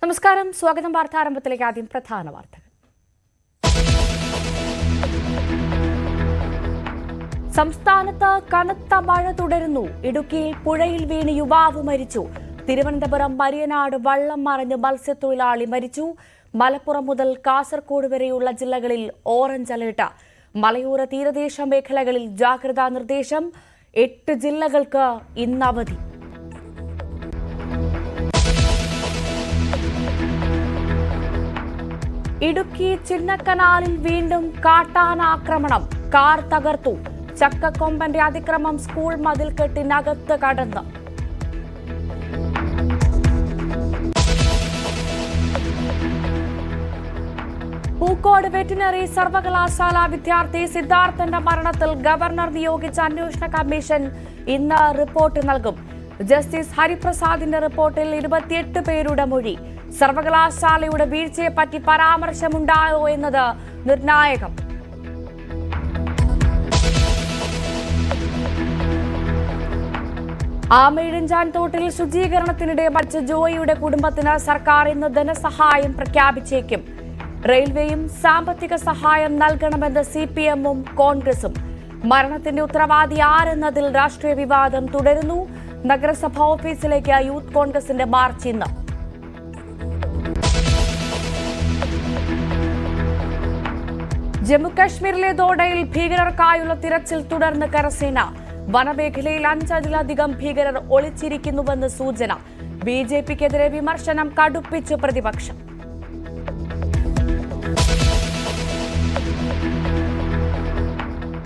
നമസ്കാരം, സ്വാഗതം. വാർത്താരംഭത്തിലേക്ക് ആദ്യം പ്രധാന വാർത്തകൾ. സംസ്ഥാനത്ത് കനത്ത മഴ തുടരുന്നു. ഇടുക്കിയിൽ പുഴയിൽ വീണ് യുവാവ് മരിച്ചു. തിരുവനന്തപുരം മരിയനാട് വള്ളം മറിഞ്ഞ് മത്സ്യത്തൊഴിലാളി മരിച്ചു. മലപ്പുറം മുതൽ കാസർഗോഡ് വരെയുള്ള ജില്ലകളിൽ ഓറഞ്ച് അലർട്ട്. മലയോര തീരദേശ മേഖലകളിൽ ജാഗ്രതാ നിർദ്ദേശം. 8 ജില്ലകൾക്ക് ഇന്ന് അവധി. ഇടുക്കി ചിന്നക്കനാലിൽ വീണ്ടും കാട്ടാനാക്രമണം. കാർ തകർത്തു. ചക്കക്കൊമ്പന്റെ അതിക്രമം സ്കൂൾ മതിൽക്കെട്ടിനകത്ത് കടന്ന്. പൂക്കോട് വെറ്റിനറി സർവകലാശാല വിദ്യാർത്ഥി സിദ്ധാർത്ഥന്റെ മരണത്തിൽ ഗവർണർ നിയോഗിച്ച അന്വേഷണ കമ്മീഷൻ ഇന്ന് റിപ്പോർട്ട് നൽകും. ജസ്റ്റിസ് ഹരിപ്രസാദിന്റെ റിപ്പോർട്ടിൽ 28 പേരുടെ മൊഴി. സർവകലാശാലയുടെ വീഴ്ചയെപ്പറ്റി പരാമർശമുണ്ടായോ എന്നത് നിർണായകം. ആമയിഴഞ്ചാൻ തോട്ടിൽ ശുചീകരണത്തിനിടെ മരിച്ച ജോയിയുടെ കുടുംബത്തിന് സർക്കാർ ഇന്ന് ധനസഹായം പ്രഖ്യാപിച്ചേക്കും. റെയിൽവേയും സാമ്പത്തിക സഹായം നൽകണമെന്ന് CPM-ഉം കോൺഗ്രസും. മരണത്തിന്റെ ഉത്തരവാദി ആരെന്നതിൽ രാഷ്ട്രീയ വിവാദം തുടരുന്നു. നഗരസഭാ ഓഫീസിലേക്ക് യൂത്ത് കോൺഗ്രസിന്റെ മാർച്ച് ഇന്ന്. ജമ്മുകശ്മീരിലെ ദോഡയിൽ ഭീകരർക്കായുള്ള തിരച്ചിൽ തുടർന്ന് കരസേന. വനമേഖലയിൽ 5-ലധികം ഭീകരർ ഒളിച്ചിരിക്കുന്നുവെന്ന് സൂചന. BJP-ക്കെതിരെ വിമർശനം കടുപ്പിച്ച് പ്രതിപക്ഷം.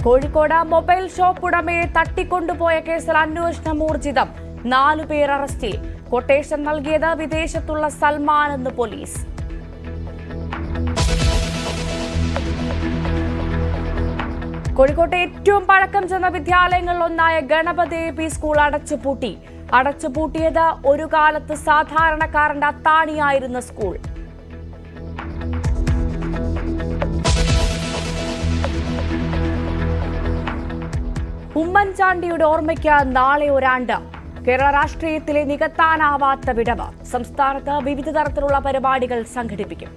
കോഴിക്കോട് മൊബൈൽ ഷോപ്പ് ഉടമയെ തട്ടിക്കൊണ്ടുപോയ കേസിൽ അന്വേഷണം ഊർജിതം. 4 പേർ അറസ്റ്റിൽ. കൊട്ടേഷൻ നൽകിയത് വിദേശത്തുള്ള സൽമാൻ എന്ന് പോലീസ്. കോഴിക്കോട്ടെ ഏറ്റവും പഴക്കം ചെന്ന വിദ്യാലയങ്ങളിലൊന്നായ ഗണപതി AP സ്കൂൾ അടച്ചുപൂട്ടി. അടച്ചുപൂട്ടിയത് ഒരു കാലത്ത് സാധാരണക്കാരന്റെ അത്താണിയായിരുന്ന സ്കൂൾ. ഉമ്മൻചാണ്ടിയുടെ ഓർമ്മയ്ക്ക് നാളെ ഒരാണ്ട്. കേരള രാഷ്ട്രീയത്തിലെ നികത്താനാവാത്ത വിടവ്. സംസ്ഥാനത്ത് വിവിധ തരത്തിലുള്ള പരിപാടികൾ സംഘടിപ്പിക്കും.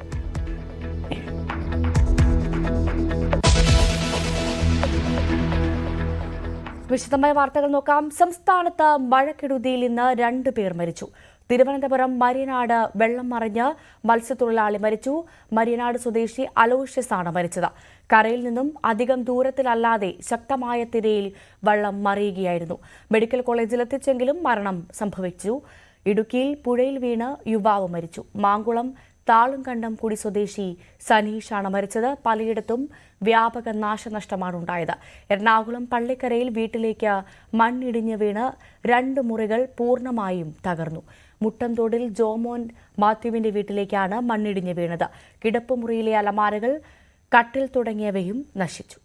വിശദമായ വാർത്തകൾ നോക്കാം. സംസ്ഥാനത്ത് മഴക്കെടുതിയിൽ ഇന്ന് 2 പേർ മരിച്ചു. തിരുവനന്തപുരം മരിയനാട് വെള്ളം മറിഞ്ഞ് മത്സ്യത്തൊഴിലാളി മരിച്ചു. മരിയനാട് സ്വദേശി അലോഷ്യസ് ആണ് മരിച്ചത്. കരയിൽ നിന്നും അധികം ദൂരത്തിലല്ലാതെ ശക്തമായ തിരയിൽ വെള്ളം മറിയുകയായിരുന്നു. മെഡിക്കൽ കോളേജിൽ എത്തിച്ചെങ്കിലും മരണം സംഭവിച്ചു. ഇടുക്കിയിൽ പുഴയിൽ വീണ് യുവാവ് മരിച്ചു. മാങ്കുളം താളുംകണ്ടം കുടി സ്വദേശി സനീഷാണ് മരിച്ചത്. പലയിടത്തും വ്യാപക നാശനഷ്ടമാണ് ഉണ്ടായത്. എറണാകുളം പള്ളിക്കരയിൽ വീട്ടിലേക്ക് മണ്ണിടിഞ്ഞ് വീണ് 2 മുറികൾ പൂർണ്ണമായും തകർന്നു. മുട്ടംതോടിൽ ജോമോൻ മാത്യുവിന്റെ വീട്ടിലേക്കാണ് മണ്ണിടിഞ്ഞ് വീണത്. കിടപ്പുമുറിയിലെ അലമാരകൾ, കട്ടിൽ തുടങ്ങിയവയും നശിച്ചു.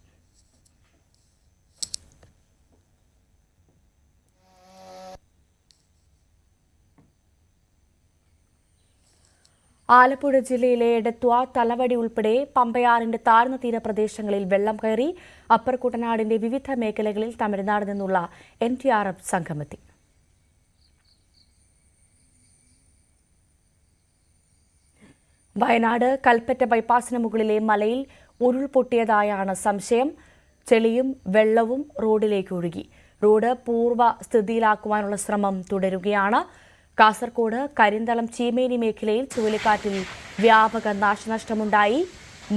ആലപ്പുഴ ജില്ലയിലെ എടത്വ, തലവടി ഉൾപ്പെടെ പമ്പയാറിന്റെ താഴ്ന്ന തീരപ്രദേശങ്ങളിൽ വെള്ളം കയറി. അപ്പർ കുട്ടനാടിന്റെ വിവിധ മേഖലകളിൽ തമിഴ്നാട് നിന്നുള്ള NDRF സംഘമെത്തി. വയനാട് കൽപ്പറ്റ ബൈപ്പാസിന് മുകളിലെ മലയിൽ ഉരുൾപൊട്ടിയതായാണ് സംശയം. ചെളിയും വെള്ളവും റോഡിലേക്ക് ഒഴുകി. റോഡ് പൂർവ്വ സ്ഥിതിയിലാക്കുവാനുള്ള ശ്രമം തുടരുകയാണ്. കാസർഗോഡ് കരിന്തളം ചീമേനി മേഖലയിൽ ചുഴലിക്കാറ്റിൽ വ്യാപക നാശനഷ്ടമുണ്ടായി.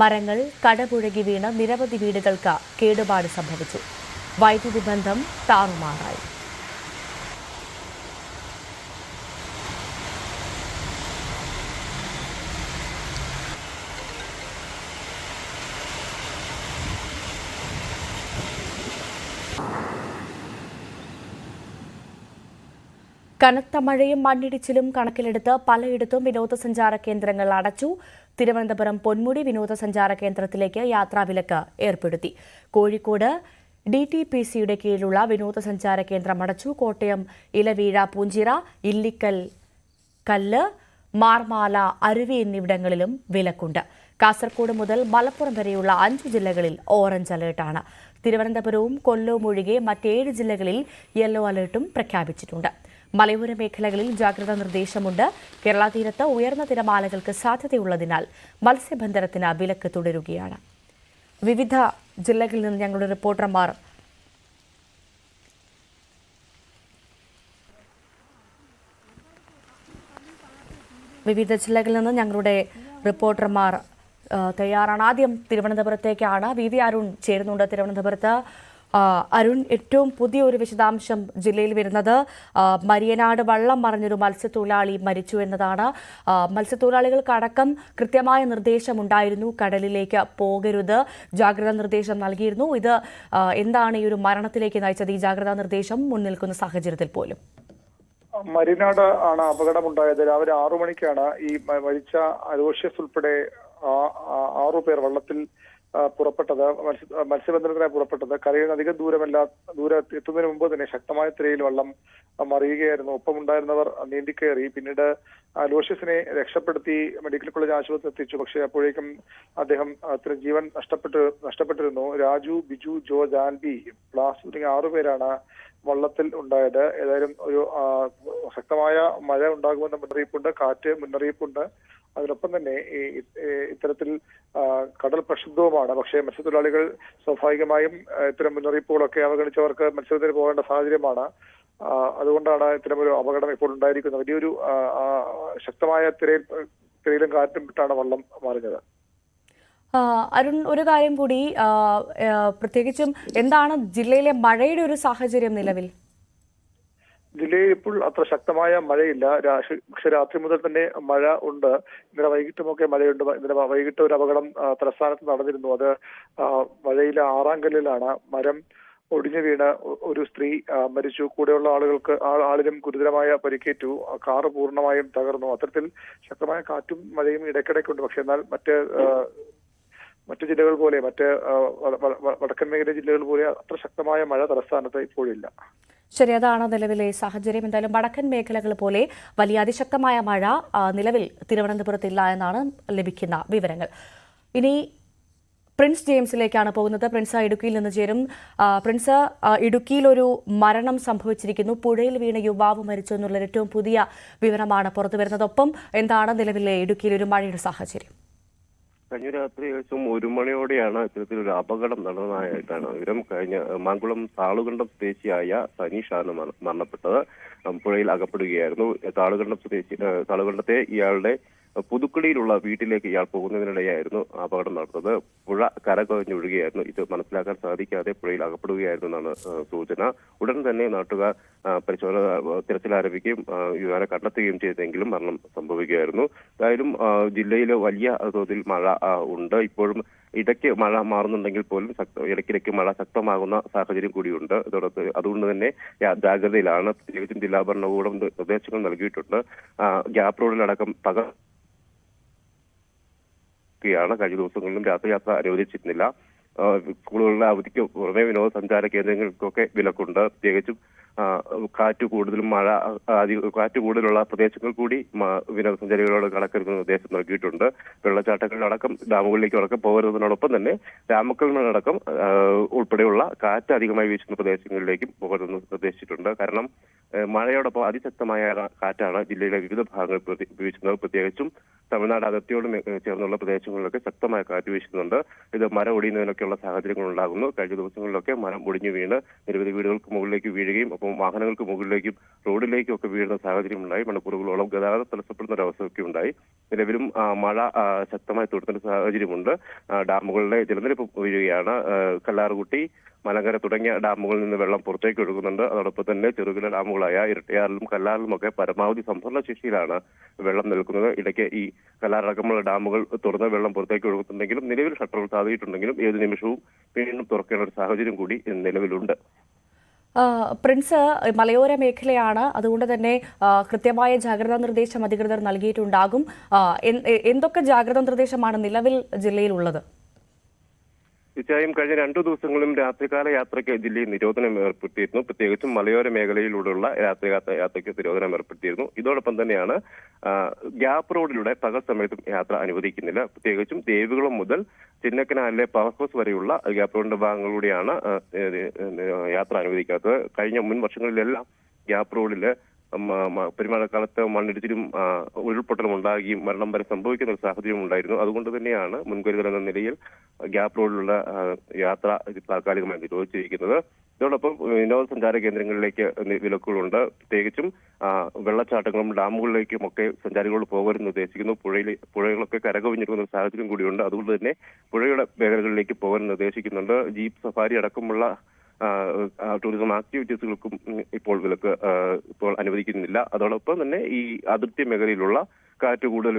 മരങ്ങൾ കടപുഴകി വീണ് നിരവധി വീടുകൾക്ക് കേടുപാട് സംഭവിച്ചു. വൈദ്യുതി ബന്ധം താറുമാറായി. കനത്ത മഴയും മണ്ണിടിച്ചിലും കണക്കിലെടുത്ത് പലയിടത്തും വിനോദസഞ്ചാര കേന്ദ്രങ്ങൾ അടച്ചു. തിരുവനന്തപുരം പൊന്മുടി വിനോദസഞ്ചാര കേന്ദ്രത്തിലേക്ക് യാത്രാവിലക്ക് ഏർപ്പെടുത്തി. കോഴിക്കോട് DTPCയുടെ കീഴിലുള്ള വിനോദസഞ്ചാര കേന്ദ്രം അടച്ചു. കോട്ടയം ഇലവീഴ, പൂഞ്ചിറ, ഇല്ലിക്കൽ, കല്ല്, മാർമാല, അരുവി എന്നിവിടങ്ങളിലും വിലക്കുണ്ട്. കാസർഗോഡ് മുതൽ മലപ്പുറം വരെയുള്ള 5 ജില്ലകളിൽ ഓറഞ്ച് അലർട്ടാണ്. തിരുവനന്തപുരവും കൊല്ലവും ഒഴികെ മറ്റ് 7 ജില്ലകളിൽ യെല്ലോ അലർട്ടും പ്രഖ്യാപിച്ചിട്ടുണ്ട്. മലയോര മേഖലകളിൽ ജാഗ്രതാ നിർദ്ദേശമുണ്ട്. കേരള തീരത്ത് ഉയർന്ന തിരമാലകൾക്ക് സാധ്യതയുള്ളതിനാൽ മത്സ്യബന്ധനത്തിന് വിലക്ക് തുടരുകയാണ്. വിവിധ ജില്ലകളിൽ നിന്ന് ഞങ്ങളുടെ റിപ്പോർട്ടർമാർ തയ്യാറാണ്. ആദ്യം തിരുവനന്തപുരത്തേക്കാണ്. വി അരുൺ ചേരുന്നുണ്ട് തിരുവനന്തപുരത്ത്. അരുൺ, ഏറ്റവും പുതിയൊരു വിശദാംശം ജില്ലയിൽ വരുന്നത് മരിയനാട് വള്ളം മറിഞ്ഞൊരു മത്സ്യത്തൊഴിലാളി മരിച്ചു എന്നതാണ്. മത്സ്യത്തൊഴിലാളികൾക്കടക്കം കൃത്യമായ നിർദ്ദേശമുണ്ടായിരുന്നു, കടലിലേക്ക് പോകരുത്, ജാഗ്രതാ നിർദ്ദേശം നൽകിയിരുന്നു. ഇത് എന്താണ് ഈ ഒരു മരണത്തിലേക്ക് നയിച്ചത്, ഈ ജാഗ്രതാ നിർദ്ദേശം മുൻനിൽക്കുന്ന സാഹചര്യത്തിൽ പോലും? മരിനാട് ആണ് അപകടമുണ്ടായത്. രാവിലെ 6 മണിക്കാണ് ഈ മരിച്ച അലോഷ്യസ് ഉൾപ്പെടെ 6 പേർ വള്ളത്തിൽ പുറപ്പെട്ടത്, മത്സ്യബന്ധനത്തിനായി പുറപ്പെട്ടത്. കരയിൽ നിന്ന് അധികം ദൂരെ എത്തുന്നതിന് മുമ്പ് തന്നെ ശക്തമായ തിരയിൽ വള്ളം മറിയുകയായിരുന്നു. ഒപ്പമുണ്ടായിരുന്നവർ നീന്തിക്കയറി. പിന്നീട് അലോഷ്യസിനെ രക്ഷപ്പെടുത്തി മെഡിക്കൽ കോളേജ് ആശുപത്രി എത്തിച്ചു. പക്ഷേ അപ്പോഴേക്കും അദ്ദേഹം ജീവൻ നഷ്ടപ്പെട്ടിരുന്നു. രാജു, ബിജു, ജോ, ജാൻബി, പ്ലാസ് തുടങ്ങിയ 6 പേരാണ് വള്ളത്തിൽ ഉണ്ടായത്. ഏതായാലും ഒരു ശക്തമായ മഴ ഉണ്ടാകുമെന്ന മുന്നറിയിപ്പുണ്ട്, കാറ്റ് മുന്നറിയിപ്പുണ്ട്. അതിനൊപ്പം തന്നെ ഇത്തരത്തിൽ കടൽ പ്രക്ഷുബ്ധവുമാണ്. പക്ഷേ മത്സ്യത്തൊഴിലാളികൾ സ്വാഭാവികമായും ഇത്തരം മുന്നറിയിപ്പുകളൊക്കെ അവഗണിച്ചവർക്ക് മത്സ്യബന്ധനത്തിന് പോകേണ്ട സാഹചര്യമാണ്. ഇത്തരമൊരു അപകടം ഇപ്പോൾ ഉണ്ടായിരിക്കുന്നത്. വലിയൊരു ശക്തമായ തിരയിലും കാറ്റും വിട്ടാണ് വള്ളം മറിഞ്ഞത്. അരുൺ, ഒരു കാര്യം കൂടി, പ്രത്യേകിച്ചും എന്താണ് ജില്ലയിലെ മഴയുടെ ഒരു സാഹചര്യം നിലവിൽ? ജില്ലയിൽ ഇപ്പോൾ അത്ര ശക്തമായ മഴയില്ല. പക്ഷെ രാത്രി മുതൽ തന്നെ മഴ ഉണ്ട്. ഇന്നലെ വൈകിട്ടുമൊക്കെ മഴയുണ്ട്. ഇന്നലെ വൈകിട്ട് ഒരു അപകടം തലസ്ഥാനത്ത് നടന്നിരുന്നു. അത് മഴയിലെ ആറാങ്കല്ലിലാണ്. മരം ഒടിഞ്ഞു വീണ് ഒരു സ്ത്രീ മരിച്ചു. കൂടെയുള്ള ആളിനും ഗുരുതരമായ പരിക്കേറ്റു. കാറ് പൂർണ്ണമായും തകർന്നു. അത്തരത്തിൽ ശക്തമായ കാറ്റും മഴയും ഇടയ്ക്കിടയ്ക്കുണ്ട്. പക്ഷെ എന്നാൽ മറ്റു ജില്ലകൾ പോലെ, വടക്കൻ മേഖല ജില്ലകൾ പോലെ അത്ര ശക്തമായ മഴ തലസ്ഥാനത്ത് ഇപ്പോഴില്ല. ശരി, അതാണ് നിലവിലെ സാഹചര്യം. എന്തായാലും വടക്കൻ മേഖലകൾ പോലെ വലിയ അതിശക്തമായ മഴ നിലവിൽ തിരുവനന്തപുരത്തില്ല എന്നാണ് ലഭിക്കുന്ന വിവരങ്ങൾ. ഇനി പ്രിൻസ് ജെയിംസിലേക്കാണ് പോകുന്നത്. പ്രിൻസ് ഇടുക്കിയിൽ നിന്ന് ചേരും. പ്രിൻസ്, ഇടുക്കിയിൽ ഒരു മരണം സംഭവിച്ചിരിക്കുന്നു. പുഴയിൽ വീണ യുവാവ് മരിച്ചു എന്നുള്ള ഏറ്റവും പുതിയ വിവരമാണ് പുറത്തുവരുന്നത്. ഒപ്പം എന്താണ് നിലവിലെ ഇടുക്കിയിൽ ഒരു മഴയുടെ സാഹചര്യം? കഴിഞ്ഞ രാത്രി ഏകദേശം 1 മണിയോടെയാണ് ഇത്തരത്തിലൊരു അപകടം നടന്നതായിട്ടാണ് വിവരം. മാങ്കുളം താളുകണ്ടം സ്വദേശിയായ സനീഷാണ് മരണപ്പെട്ടത്. പുഴയിൽ അകപ്പെടുകയായിരുന്നു. താളുകണ്ടത്തെ ഇയാളുടെ പുതുക്കുടിയിലുള്ള വീട്ടിലേക്ക് ഇയാൾ പോകുന്നതിനിടെയായിരുന്നു അപകടം നടന്നത്. പുഴ കരകവിഞ്ഞൊഴുകുകയായിരുന്നു. ഇത് മനസ്സിലാക്കാൻ സാധിക്കാതെ പുഴയിൽ അകപ്പെടുകയായിരുന്നു എന്നാണ് സൂചന. ഉടൻ തന്നെ നാട്ടുകാർ തിരച്ചിൽ ആരംഭിക്കുകയും ഇയാളെ കണ്ടെത്തുകയും ചെയ്തെങ്കിലും മരണം സംഭവിക്കുകയായിരുന്നു. എന്തായാലും ജില്ലയിൽ വലിയ തോതിൽ മഴ ഉണ്ട്. ഇപ്പോഴും ഇടയ്ക്ക് മഴ മാറുന്നുണ്ടെങ്കിൽ പോലും ഇടയ്ക്കിടയ്ക്ക് മഴ ശക്തമാകുന്ന സാഹചര്യം കൂടിയുണ്ട്. അതുകൊണ്ട് തന്നെ ജാഗ്രതയിലാണ്. പ്രത്യേകിച്ചും ജില്ലാ ഭരണകൂടം നിർദ്ദേശങ്ങൾ നൽകിയിട്ടുണ്ട്. ഗ്യാപ് റോഡിലടക്കം കഴിഞ്ഞ ദിവസങ്ങളിലും രാത്രിയാത്ര അനുവദിച്ചിരുന്നില്ല. സ്കൂളുകളിലെ അവധിക്ക് പുറമെ വിനോദസഞ്ചാര കേന്ദ്രങ്ങൾക്കൊക്കെ വിലക്കുണ്ട്. പ്രത്യേകിച്ചും കാറ്റ് കൂടുതലുള്ള പ്രദേശങ്ങൾ കൂടി വിനോദസഞ്ചാരികളോട് കണക്കെടുക്കുന്ന നിർദ്ദേശം നൽകിയിട്ടുണ്ട്. വെള്ളച്ചാട്ടങ്ങളിലടക്കം ഡാമുകളിലേക്കടക്കം പോകരുന്നതിനോടൊപ്പം തന്നെ രാമക്കൽമേടക്കം ഉൾപ്പെടെയുള്ള കാറ്റ് അധികമായി വീശുന്ന പ്രദേശങ്ങളിലേക്കും പോകരുതെന്ന് നിർദ്ദേശിച്ചിട്ടുണ്ട്. കാരണം മഴയോടൊപ്പം അതിശക്തമായ കാറ്റാണ് ജില്ലയിലെ വിവിധ ഭാഗങ്ങളിൽ വീശുന്നത്. പ്രത്യേകിച്ചും തമിഴ്നാട് അതിർത്തിയോട് ചേർന്നുള്ള പ്രദേശങ്ങളിലൊക്കെ ശക്തമായ കാറ്റ് വീശുന്നുണ്ട്. ഇത് മരം ഒടിയുന്നതിനൊക്കെയുള്ള സാഹചര്യങ്ങൾ ഉണ്ടാകുന്നു. കഴിഞ്ഞ ദിവസങ്ങളിലൊക്കെ മരം ഒടിഞ്ഞു വീണ് നിരവധി വീടുകൾക്ക് മുകളിലേക്ക് വീഴുകയും ഒപ്പം വാഹനങ്ങൾക്ക് മുകളിലേക്കും റോഡിലേക്കും ഒക്കെ വീഴുന്ന സാഹചര്യം ഉണ്ടായി. മണിക്കൂറുകളോളം ഗതാഗതം തടസ്സപ്പെടുന്ന ഒരവസ്ഥയൊക്കെ ഉണ്ടായി. നിലവിലും മഴ ശക്തമായി തുടരുന്ന സാഹചര്യമുണ്ട്. ഡാമുകളിലെ ജലനിരപ്പ് വീഴുകയാണ്. കല്ലാർകുട്ടി, മലങ്കര തുടങ്ങിയ ഡാമുകളിൽ നിന്ന് വെള്ളം പുറത്തേക്ക് ഒഴുകുന്നുണ്ട്. അതോടൊപ്പം തന്നെ ചെറുകിട ഡാമുകളായ ഇരട്ടയാറിലും കല്ലാറിലും ഒക്കെ പരമാവധി സംഭരണ ശേഷിയിലാണ് വെള്ളം നിൽക്കുന്നത്. ഇടയ്ക്ക് ഈ കല്ലാറടക്കമുള്ള ഡാമുകൾ തുറന്ന് വെള്ളം പുറത്തേക്ക് ഒഴുകുന്നുണ്ടെങ്കിലും നിലവിൽ ഷട്ടറുകൾ താഴ്ത്തിയിട്ടുണ്ടെങ്കിലും ഏത് നിമിഷവും വീണ്ടും തുറക്കേണ്ട ഒരു സാഹചര്യം കൂടി നിലവിലുണ്ട്. പ്രിൻസ്, മലയോര മേഖലയാണ്, അതുകൊണ്ട് തന്നെ കൃത്യമായ ജാഗ്രതാ നിർദ്ദേശം അധികൃതർ നൽകിയിട്ടുണ്ടാകും. എന്തൊക്കെ ജാഗ്രതാ നിർദ്ദേശമാണ് നിലവിൽ ജില്ലയിലുള്ളത്? തീർച്ചയായും കഴിഞ്ഞ 2 ദിവസങ്ങളും രാത്രികാല യാത്രയ്ക്ക് ജില്ലയിൽ നിരോധനം ഏർപ്പെടുത്തിയിരുന്നു. പ്രത്യേകിച്ചും മലയോര മേഖലയിലൂടെയുള്ള യാത്രയ്ക്ക് നിരോധനം ഏർപ്പെടുത്തിയിരുന്നു. ഇതോടൊപ്പം തന്നെയാണ് ഗ്യാപ് റോഡിലൂടെ പകൽ സമയത്തും യാത്ര അനുവദിക്കുന്നില്ല. പ്രത്യേകിച്ചും ദേവികുളം മുതൽ ചിന്നക്കനാലിലെ പവർ ഹൗസ് വരെയുള്ള ഗ്യാപ് റോഡിന്റെ ഭാഗങ്ങളിലൂടെയാണ് യാത്ര അനുവദിക്കാത്തത്. കഴിഞ്ഞ മുൻ വർഷങ്ങളിലെല്ലാം ഗ്യാപ് റോഡില് പെരുമഴക്കാലത്ത് മണ്ണിടിച്ചിലും ഉരുൾപൊട്ടലും ഉണ്ടാകുകയും മരണം വരെ സംഭവിക്കുന്ന ഒരു സാഹചര്യം ഉണ്ടായിരുന്നു. അതുകൊണ്ട് തന്നെയാണ് മുൻകരുതൽ എന്ന നിലയിൽ ഗ്യാപ് റോഡിലുള്ള യാത്ര താൽക്കാലികമായി നിരോധിച്ചിരിക്കുന്നത്. ഇതോടൊപ്പം വിനോദസഞ്ചാര കേന്ദ്രങ്ങളിലേക്ക് വിലക്കുകളുണ്ട്. പ്രത്യേകിച്ചും വെള്ളച്ചാട്ടങ്ങളും ഡാമുകളിലേക്കും ഒക്കെ സഞ്ചാരികളോട് പോകരുതെന്ന് നിർദ്ദേശിക്കുന്നു. പുഴകളൊക്കെ കരകവിഞ്ഞിരിക്കുന്ന ഒരു സാഹചര്യം കൂടിയുണ്ട്. അതുകൊണ്ട് തന്നെ പുഴയുടെ മേഖലകളിലേക്ക് പോകാൻ നിർദ്ദേശിക്കുന്നുണ്ട്. ജീപ്പ് സഫാരി അടക്കമുള്ള ടൂറിസം ആക്ടിവിറ്റീസുകൾക്കും ഇപ്പോൾ വിലക്ക് ഇപ്പോൾ അനുവദിക്കുന്നില്ല. അതോടൊപ്പം തന്നെ ഈ അതിർത്തി മേഖലയിലുള്ള കാറ്റ് കൂടുതൽ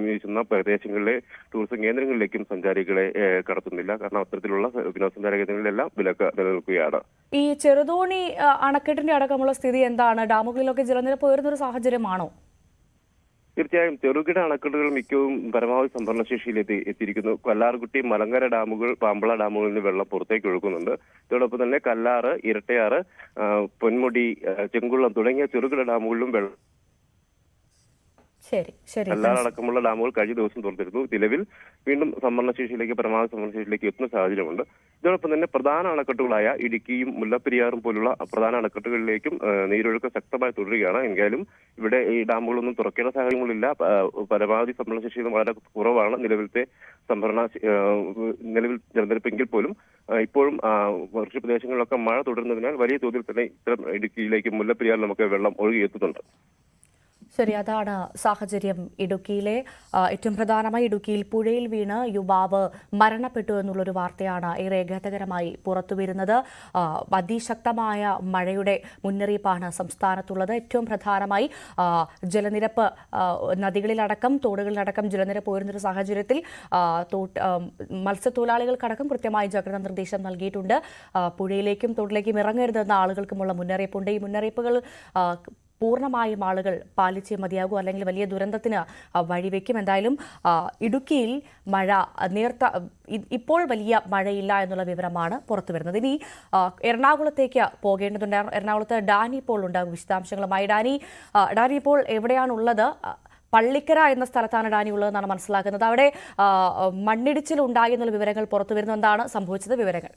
വീശുന്ന പ്രദേശങ്ങളിലെ ടൂറിസം കേന്ദ്രങ്ങളിലേക്കും സഞ്ചാരികളെ കടത്തുന്നില്ല. കാരണം അത്തരത്തിലുള്ള വിനോദസഞ്ചാര കേന്ദ്രങ്ങളിലെല്ലാം വിലക്ക് നിലനിൽക്കുകയാണ്. ഈ ചെറുതോണി അണക്കെട്ടിന്റെ അടക്കമുള്ള സ്ഥിതി എന്താണ്? ഡാമുകളിലൊക്കെ ജലനിരപ്പ് ഉയർന്നൊരു സാഹചര്യമാണോ? തീർച്ചയായും ചെറുകിട അണക്കെട്ടുകൾ മിക്കവും പരമാവധി സംഭരണശേഷിയിൽ എത്തിയിരിക്കുന്നു. കല്ലാർകുട്ടി, മലങ്കര ഡാമുകൾ, പാമ്പള ഡാമുകളിൽ നിന്ന് വെള്ളം പുറത്തേക്ക് ഒഴുകുന്നുണ്ട്. ഇതോടൊപ്പം തന്നെ കല്ലാറ്, ഇരട്ടയാറ്, പൊന്മുടി, ചെങ്കുളം തുടങ്ങിയ ചെറുകിട ഡാമുകളിലും വെള്ളം കല്ലാറടക്കമുള്ള ഡാമുകൾ കഴിഞ്ഞ ദിവസം തുറന്നിരുന്നു. നിലവിൽ വീണ്ടും സംഭരണശേഷിയിലേക്ക് പരമാവധി സംഭരണശേഷിയിലേക്ക് എത്തുന്ന സാഹചര്യമുണ്ട്. ഇതോടൊപ്പം തന്നെ പ്രധാന അണക്കെട്ടുകളായ ഇടുക്കിയും മുല്ലപ്പെരിയാറും പോലുള്ള പ്രധാന അണക്കെട്ടുകളിലേക്കും നീരൊഴുക്ക് ശക്തമായി തുടരുകയാണ്. എങ്കിലും ഇവിടെ ഈ ഡാമുകളൊന്നും തുറക്കേണ്ട സാഹചര്യങ്ങളില്ല. പരമാവധി സംഭരണശേഷി വളരെ കുറവാണ്. നിലവിൽ ജലനിരപ്പെങ്കിൽ പോലും ഇപ്പോഴും വൃക്ഷപ്രദേശങ്ങളിലൊക്കെ മഴ തുടരുന്നതിനാൽ വലിയ തോതിൽ തന്നെ ഇത്തരം ഇടുക്കിയിലേക്കും മുല്ലപ്പെരിയാറിലുമൊക്കെ വെള്ളം ഒഴുകിയെത്തുന്നുണ്ട്. ശരി, അതാണ് സാഹചര്യം ഇടുക്കിയിലെ. ഏറ്റവും പ്രധാനമായി ഇടുക്കിയിൽ പുഴയിൽ വീണ് യുവാവ് മരണപ്പെട്ടു എന്നുള്ളൊരു വാർത്തയാണ് ഏറെ ഖേദകരമായി പുറത്തുവരുന്നത്. അതിശക്തമായ മഴയുടെ മുന്നറിയിപ്പാണ് സംസ്ഥാനത്തുള്ളത്. ഏറ്റവും പ്രധാനമായി ജലനിരപ്പ് നദികളിലടക്കം തോടുകളിലടക്കം ജലനിരപ്പ് ഉയർന്നൊരു സാഹചര്യത്തിൽ മത്സ്യത്തൊഴിലാളികൾക്കടക്കം കൃത്യമായി ജാഗ്രതാ നിർദ്ദേശം നൽകിയിട്ടുണ്ട്. പുഴയിലേക്കും തോട്ടിലേക്കും ഇറങ്ങരുതെന്ന ആളുകൾക്കുമുള്ള മുന്നറിയിപ്പുണ്ട്. ഈ മുന്നറിയിപ്പുകൾ പൂർണ്ണമായും ആളുകൾ പാലിച്ചേ മതിയാകൂ, അല്ലെങ്കിൽ വലിയ ദുരന്തത്തിന് വഴിവെക്കും. എന്തായാലും ഇടുക്കിയിൽ മഴ ഇപ്പോൾ വലിയ മഴയില്ല എന്നുള്ള വിവരമാണ് പുറത്തുവരുന്നത്. ഇനി എറണാകുളത്തേക്ക് പോകേണ്ടതുണ്ട്. എറണാകുളത്ത് ഡാനി ഇപ്പോൾ ഉണ്ടാകും വിശദാംശങ്ങളുമായി. ഡാനി ഇപ്പോൾ എവിടെയാണുള്ളത്? പള്ളിക്കര എന്ന സ്ഥലത്താണ് ഡാനി ഉള്ളതെന്നാണ് മനസ്സിലാക്കുന്നത്. അവിടെ മണ്ണിടിച്ചിൽ ഉണ്ടായി എന്നുള്ള വിവരങ്ങൾ പുറത്തുവരുന്നു. എന്താണ് സംഭവിച്ചത്? വിവരങ്ങൾ.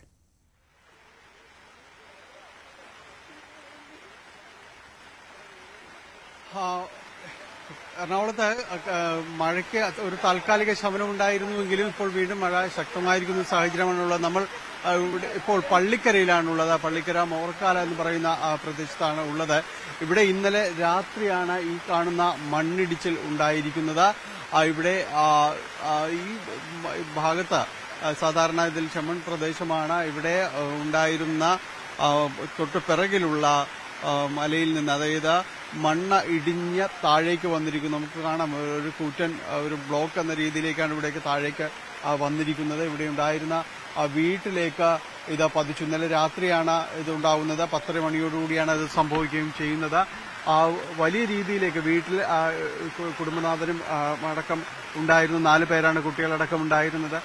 എറണാകുളത്ത് മഴയ്ക്ക് ഒരു താൽക്കാലിക ശമനമുണ്ടായിരുന്നുവെങ്കിലും ഇപ്പോൾ വീണ്ടും മഴ ശക്തമായിരിക്കുന്ന സാഹചര്യമാണുള്ളത്. നമ്മൾ ഇപ്പോൾ പള്ളിക്കരയിലാണുള്ളത്. പള്ളിക്കര മോർക്കാല എന്ന് പറയുന്ന പ്രദേശത്താണ് ഉള്ളത്. ഇവിടെ ഇന്നലെ രാത്രിയാണ് ഈ കാണുന്ന മണ്ണിടിച്ചിൽ ഉണ്ടായിരിക്കുന്നത്. ഇവിടെ ഈ ഭാഗത്ത് സാധാരണ ഇതിൽ ചെമ്മൺ പ്രദേശമാണ്. ഇവിടെ ഉണ്ടായിരുന്ന തൊട്ട് പിറകിലുള്ള മലയിൽ നിന്ന്, അതായത് മണ്ണ് ഇടിഞ്ഞ് താഴേക്ക് വന്നിരിക്കുന്നു. നമുക്ക് കാണാം ഒരു കൂറ്റൻ ഒരു ബ്ലോക്ക് എന്ന രീതിയിലേക്കാണ് ഇവിടേക്ക് താഴേക്ക് വന്നിരിക്കുന്നത്. ഇവിടെ ഉണ്ടായിരുന്ന വീട്ടിലേക്ക് ഇത് പതിച്ചു. ഇന്നലെ രാത്രിയാണ് ഇത് ഉണ്ടാകുന്നത്. 10:30 മണിയോടുകൂടിയാണ് ഇത് സംഭവിക്കുകയും ചെയ്യുന്നത്. വലിയ രീതിയിലേക്ക് വീട്ടിൽ കുടുംബനാഥനും അടക്കം ഉണ്ടായിരുന്നു. 4 പേരാണ് കുട്ടികളടക്കം ഉണ്ടായിരുന്നത്.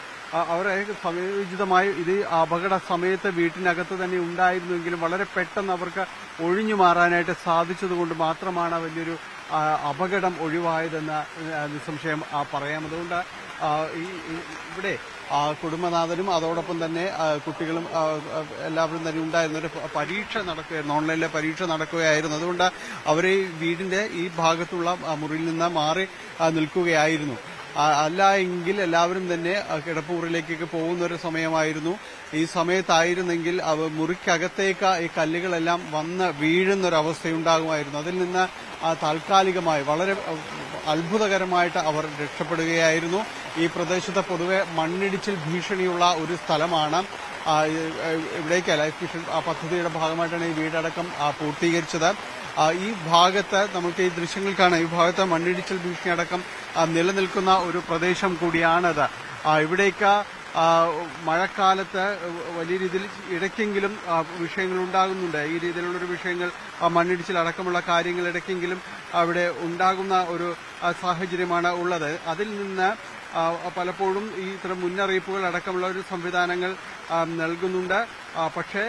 അവരെ സമയോചിതമായി ഇത് അപകട സമയത്ത് വീട്ടിനകത്ത് തന്നെ ഉണ്ടായിരുന്നുവെങ്കിലും വളരെ പെട്ടെന്ന് അവർക്ക് ഒഴിഞ്ഞു മാറാനായിട്ട് സാധിച്ചതുകൊണ്ട് മാത്രമാണ് വലിയൊരു അപകടം ഒഴിവായതെന്ന് നിസ്സംശയം പറയാം. അതുകൊണ്ട് ഇവിടെ കുടുംബനാഥനും അതോടൊപ്പം തന്നെ കുട്ടികളും എല്ലാവരും തന്നെ ഉണ്ടായിരുന്ന ഒരു പരീക്ഷ നടക്കുകയായിരുന്നു. ഓൺലൈനിലെ പരീക്ഷ നടക്കുകയായിരുന്നു. അതുകൊണ്ട് അവരെ വീടിന്റെ ഈ ഭാഗത്തുള്ള മുറിയിൽ നിന്ന് മാറി നിൽക്കുകയായിരുന്നു. അല്ല എങ്കിൽ എല്ലാവരും തന്നെ കിടപ്പുമുറിയിലേക്കൊക്കെ പോകുന്ന ഒരു സമയമായിരുന്നു. ഈ സമയത്തായിരുന്നെങ്കിൽ മുറിക്കകത്തേക്ക് ഈ കല്ലുകളെല്ലാം വന്ന് വീഴുന്നൊരവസ്ഥയുണ്ടാകുമായിരുന്നു. അതിൽ നിന്ന് താൽക്കാലികമായി വളരെ അത്ഭുതകരമായിട്ട് അവർ രക്ഷപ്പെടുകയായിരുന്നു. ഈ പ്രദേശത്ത് പൊതുവെ മണ്ണിടിച്ചിൽ ഭീഷണിയുള്ള ഒരു സ്ഥലമാണ്. ഇവിടേക്ക് ലൈഫ് മിഷൻ പദ്ധതിയുടെ ഭാഗമായിട്ടാണ് ഈ വീടടക്കം പൂർത്തീകരിച്ചത്. ഈ ഭാഗത്ത് നമുക്ക് ഈ ദൃശ്യങ്ങൾ കാണാം. ഈ ഭാഗത്ത് മണ്ണിടിച്ചിൽ ഭീഷണി അടക്കം നിലനിൽക്കുന്ന ഒരു പ്രദേശം കൂടിയാണത്. ഇവിടേക്ക് മഴക്കാലത്ത് വലിയ രീതിയിൽ ഇടയ്ക്കെങ്കിലും വിഷയങ്ങൾ ഉണ്ടാകുന്നുണ്ട്. ഈ രീതിയിലുള്ളൊരു വിഷയങ്ങൾ മണ്ണിടിച്ചിൽ അടക്കമുള്ള കാര്യങ്ങൾ ഇടയ്ക്കെങ്കിലും അവിടെ ഉണ്ടാകുന്ന ഒരു സാഹചര്യമാണ് ഉള്ളത്. അതിൽ നിന്ന് പലപ്പോഴും ഈ ഇത്തരം മുന്നറിയിപ്പുകൾ അടക്കമുള്ള ഒരു സംവിധാനങ്ങൾ നൽകുന്നുണ്ട്. പക്ഷേ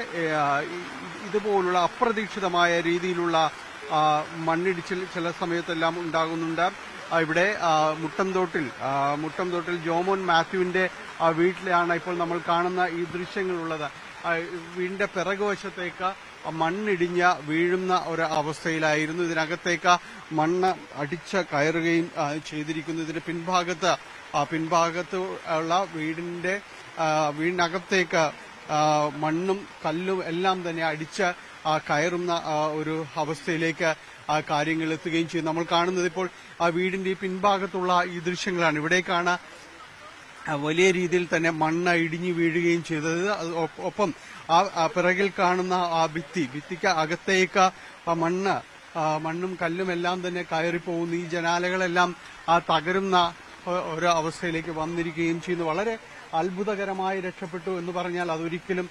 ഇതുപോലുള്ള അപ്രതീക്ഷിതമായ രീതിയിലുള്ള മണ്ണിടിച്ചിൽ ചില സമയത്തെല്ലാം ഉണ്ടാകുന്നുണ്ട്. ഇവിടെ മുട്ടംതോട്ടിൽ ജോമോൻ മാത്യുവിന്റെ വീട്ടിലാണ് ഇപ്പോൾ നമ്മൾ കാണുന്ന ഈ ദൃശ്യങ്ങളുള്ളത്. വീടിന്റെ പിറകുവശത്തേക്ക് മണ്ണിടിഞ്ഞ വീഴുന്ന ഒരു അവസ്ഥയിലായിരുന്നു. ഇതിനകത്തേക്ക് മണ്ണ് അടിച്ച് കയറുകയും ചെയ്തിരിക്കുന്നു. ഇതിന്റെ പിൻഭാഗത്ത് ഉള്ള വീടിനകത്തേക്ക് മണ്ണും കല്ലും എല്ലാം തന്നെ അടിച്ച് കയറുന്ന ഒരു അവസ്ഥയിലേക്ക് കാര്യങ്ങൾ എത്തുകയും ചെയ്യും. നമ്മൾ കാണുന്നത് ഇപ്പോൾ ആ വീടിന്റെ പിൻഭാഗത്തുള്ള ഈ ദൃശ്യങ്ങളാണ്. ഇവിടേക്കാണ് വലിയ രീതിയിൽ തന്നെ മണ്ണ് ഇടിഞ്ഞു വീഴുകയും ചെയ്തത്. ഒപ്പം ആ പിറകിൽ കാണുന്ന ആ ഭിത്തിക്ക് അകത്തേക്ക് മണ്ണും കല്ലും എല്ലാം തന്നെ കയറിപ്പോകുന്നു. ഈ ജനാലകളെല്ലാം തകരുന്ന ഒരു അവസ്ഥയിലേക്ക് വന്നിരിക്കുകയും ചെയ്യുന്നു. വളരെ അത്ഭുതകരമായി രക്ഷപ്പെട്ടു എന്ന് പറഞ്ഞാൽ അതൊരിക്കലും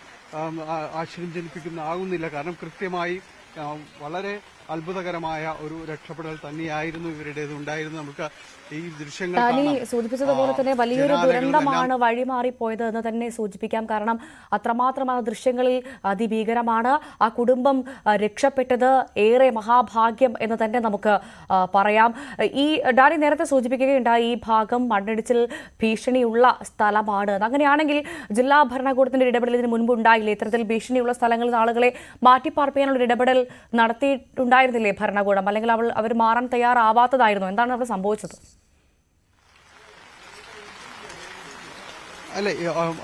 ആശ്ചര്യം ജനിപ്പിക്കുന്നതാകുന്നില്ല. കാരണം കൃത്യമായി വളരെ അത്ഭുതകരമായ ഒരു രക്ഷപ്പെടൽ തന്നെയായിരുന്നു ഇവരുടേത് ഉണ്ടായിരുന്നു. നമുക്ക് ഈ ദൃശ്യങ്ങൾ സൂചിപ്പിച്ചതുപോലെ തന്നെ വലിയൊരു ദുരന്തമാണ് വഴിമാറിപ്പോയത് എന്ന് തന്നെ സൂചിപ്പിക്കാം. കാരണം അത്രമാത്രം ആ ദൃശ്യങ്ങളിൽ അതിഭീകരമാണ്. ആ കുടുംബം രക്ഷപ്പെട്ടത് ഏറെ മഹാഭാഗ്യം എന്ന് തന്നെ നമുക്ക് പറയാം. ഈ ഡാനി നേരത്തെ സൂചിപ്പിക്കുകയുണ്ടായി ഈ ഭാഗം മണ്ണിടിച്ചിൽ ഭീഷണിയുള്ള സ്ഥലമാണ്. അങ്ങനെയാണെങ്കിൽ ജില്ലാ ഭരണകൂടത്തിന്റെ ഇടപെടൽ ഇതിന് മുൻപ് ഉണ്ടായില്ലേ? ഇത്തരത്തിൽ ഭീഷണിയുള്ള സ്ഥലങ്ങളിൽ ആളുകളെ മാറ്റിപ്പാർപ്പിക്കാനുള്ള ഇടപെടൽ നടത്തിയിട്ടുണ്ടായിരുന്നില്ലേ ഭരണകൂടം? അല്ലെങ്കിൽ അവർ മാറാൻ തയ്യാറാവാത്തതായിരുന്നു? എന്താണ് അവിടെ സംഭവിച്ചത്? അല്ലെ,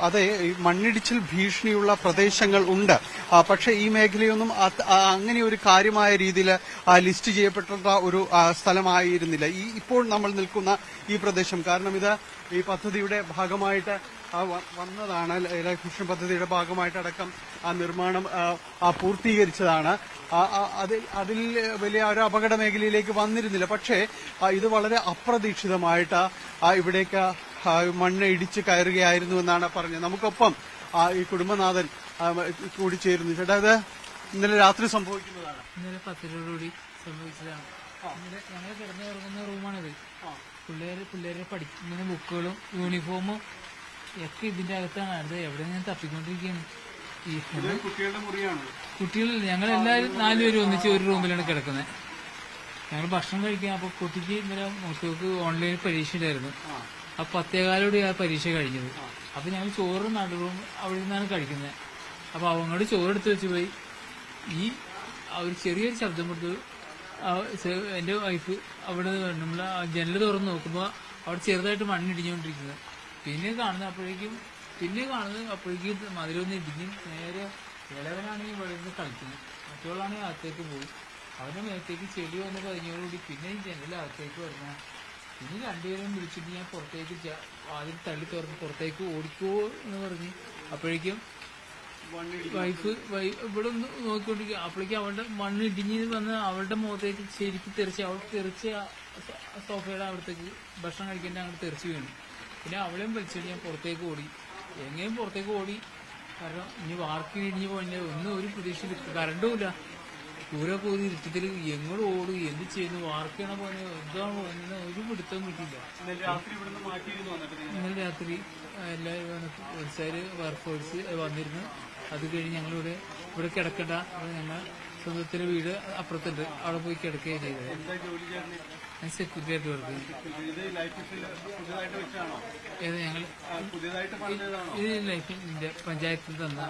അതെ, മണ്ണിടിച്ചിൽ ഭീഷണിയുള്ള പ്രദേശങ്ങൾ ഉണ്ട്. പക്ഷെ ഈ മേഖലയൊന്നും അങ്ങനെ ഒരു കാര്യമായ രീതിയിൽ ലിസ്റ്റ് ചെയ്യപ്പെട്ട ഒരു സ്ഥലമായിരുന്നില്ല ഇപ്പോൾ നമ്മൾ നിൽക്കുന്ന ഈ പ്രദേശം. കാരണം ഇത് ഈ പദ്ധതിയുടെ ഭാഗമായിട്ട് വന്നതാണ്. ലൈഫ് മിഷൻ പദ്ധതിയുടെ ഭാഗമായിട്ടടക്കം ആ നിർമ്മാണം പൂർത്തീകരിച്ചതാണ്. അതിൽ വലിയ ഒരു അപകട മേഖലയിലേക്ക് വന്നിരുന്നില്ല. പക്ഷേ ഇത് വളരെ അപ്രതീക്ഷിതമായിട്ട് ഇവിടേക്ക് മണ്ണ് ഇടിച്ച് കയറുകയായിരുന്നു എന്നാണ് പറഞ്ഞത്. നമുക്കൊപ്പം ഈ കുടുംബനാഥൻ കൂടി ചേരുന്നു. ചേട്ടാ, ഇത് ഇന്നലെ രാത്രി സംഭവിക്കുന്നതാണ്. ഇന്നലെ 10 സംഭവിച്ചതാണ്. ഇന്നലെ ഞങ്ങൾ കിടന്നുറങ്ങുന്ന റൂമാണിത്. പിള്ളേരെ പഠിക്കുന്ന ബുക്കുകളും യൂണിഫോമും ഒക്കെ ഇതിന്റെ അകത്താണ്. അത് എവിടെ ഞാൻ തപ്പിക്കൊണ്ടിരിക്കുകയാണ്. കുട്ടികളുടെ മുറിയാണ്. കുട്ടികളിൽ ഞങ്ങളെല്ലാവരും 4 പേരും ഒന്നിച്ച് ഒരു റൂമിലാണ് കിടക്കുന്നത്. ഞങ്ങൾ ഭക്ഷണം കഴിക്കാൻ. അപ്പൊ കുട്ടിക്ക് ഇന്നലെ മൂത്തവർക്ക് ഓൺലൈൻ പരീക്ഷ ഉണ്ടായിരുന്നു. ആ 10:15 ആ പരീക്ഷ കഴിഞ്ഞത്. അപ്പൊ ഞങ്ങൾ ചോറ് നടുറൂം അവിടെ നിന്നാണ് കഴിക്കുന്നത്. അപ്പൊ അവങ്ങോട് ചോറെടുത്ത് വെച്ച് പോയി ഈ ഒരു ചെറിയൊരു ശബ്ദം കൊടുത്തു. എന്റെ വൈഫ് അവിടെ നമ്മൾ ജനൽ തുറന്ന് നോക്കുമ്പോൾ അവിടെ ചെറുതായിട്ട് മണ്ണിടിഞ്ഞുകൊണ്ടിരിക്കുന്നത്. പിന്നെ കാണുന്നത് അപ്പോഴേക്കും മതിലൊന്ന് ഇടിഞ്ഞ് നേരെ ഇളവനാണെങ്കിൽ വെളിയിൽ കളിക്കുന്നത്. മറ്റുള്ളാണെങ്കിൽ അകത്തേക്ക് പോയി. അവന്റെ മേത്തേക്ക് ചെടി വന്ന് കഴിഞ്ഞോടുകൂടി പിന്നെ ഈ ജനൽ അകത്തേക്ക് വരുന്ന. പിന്നെ 2 പേരും വിളിച്ചിട്ട് ഞാൻ പുറത്തേക്ക് ആദ്യം തള്ളി തുറന്ന് പുറത്തേക്ക് ഓടിക്കോ എന്ന് പറഞ്ഞ് അപ്പോഴേക്കും വൈഫ് ഇവിടെ ഒന്ന് നോക്കിക്കൊണ്ടിരിക്കുക. അപ്പോഴേക്കും അവളുടെ മണ്ണ് ഇടിഞ്ഞ് വന്ന് അവളുടെ മുഖത്തേക്ക് ശരിക്കും തെറിച്ച് സോഫയുടെ അവിടത്തേക്ക് ഭക്ഷണം കഴിക്കേണ്ട അങ്ങോട്ട് തെറിച്ച് വീണു. പിന്നെ അവളെയും വലിച്ചിട്ട് ഞാൻ പുറത്തേക്ക് ഓടി. എങ്ങനെയും പുറത്തേക്ക് ഓടി. കാരണം ഇനി വാർക്കിൽ ഇടിഞ്ഞ് പോയില്ല. ഒന്നും ഒരു പ്രതീക്ഷ കറണ്ടുമില്ല. ദൂരെ പോയി ഇരുട്ടത്തിൽ എങ്ങോട്ട് ഓടും, എന്ത് ചെയ്യുന്നു, വാർക്കാണ് പോകുന്നത്, എന്താണ് പോകുന്നത്, ഒരു പിടുത്തം കിട്ടിയില്ല. ഇന്നലെ രാത്രി എല്ലാവരും പോലീസുകാർ ഫയർഫോഴ്സ് വന്നിരുന്നു. അത് കഴിഞ്ഞ് ഞങ്ങളിവിടെ കിടക്കണ്ട, ഞങ്ങൾ സ്വന്തത്തിലെ വീട് അപ്പുറത്തുണ്ട്, അവിടെ പോയി കിടക്കുകയാണ് ചെയ്തത്. ഞാൻ സെക്യൂരിറ്റി ആയിട്ട് വർക്ക് ചെയ്തു. ഞങ്ങൾ ഇത് ലൈഫിന്റെ പഞ്ചായത്തിൽ തന്ന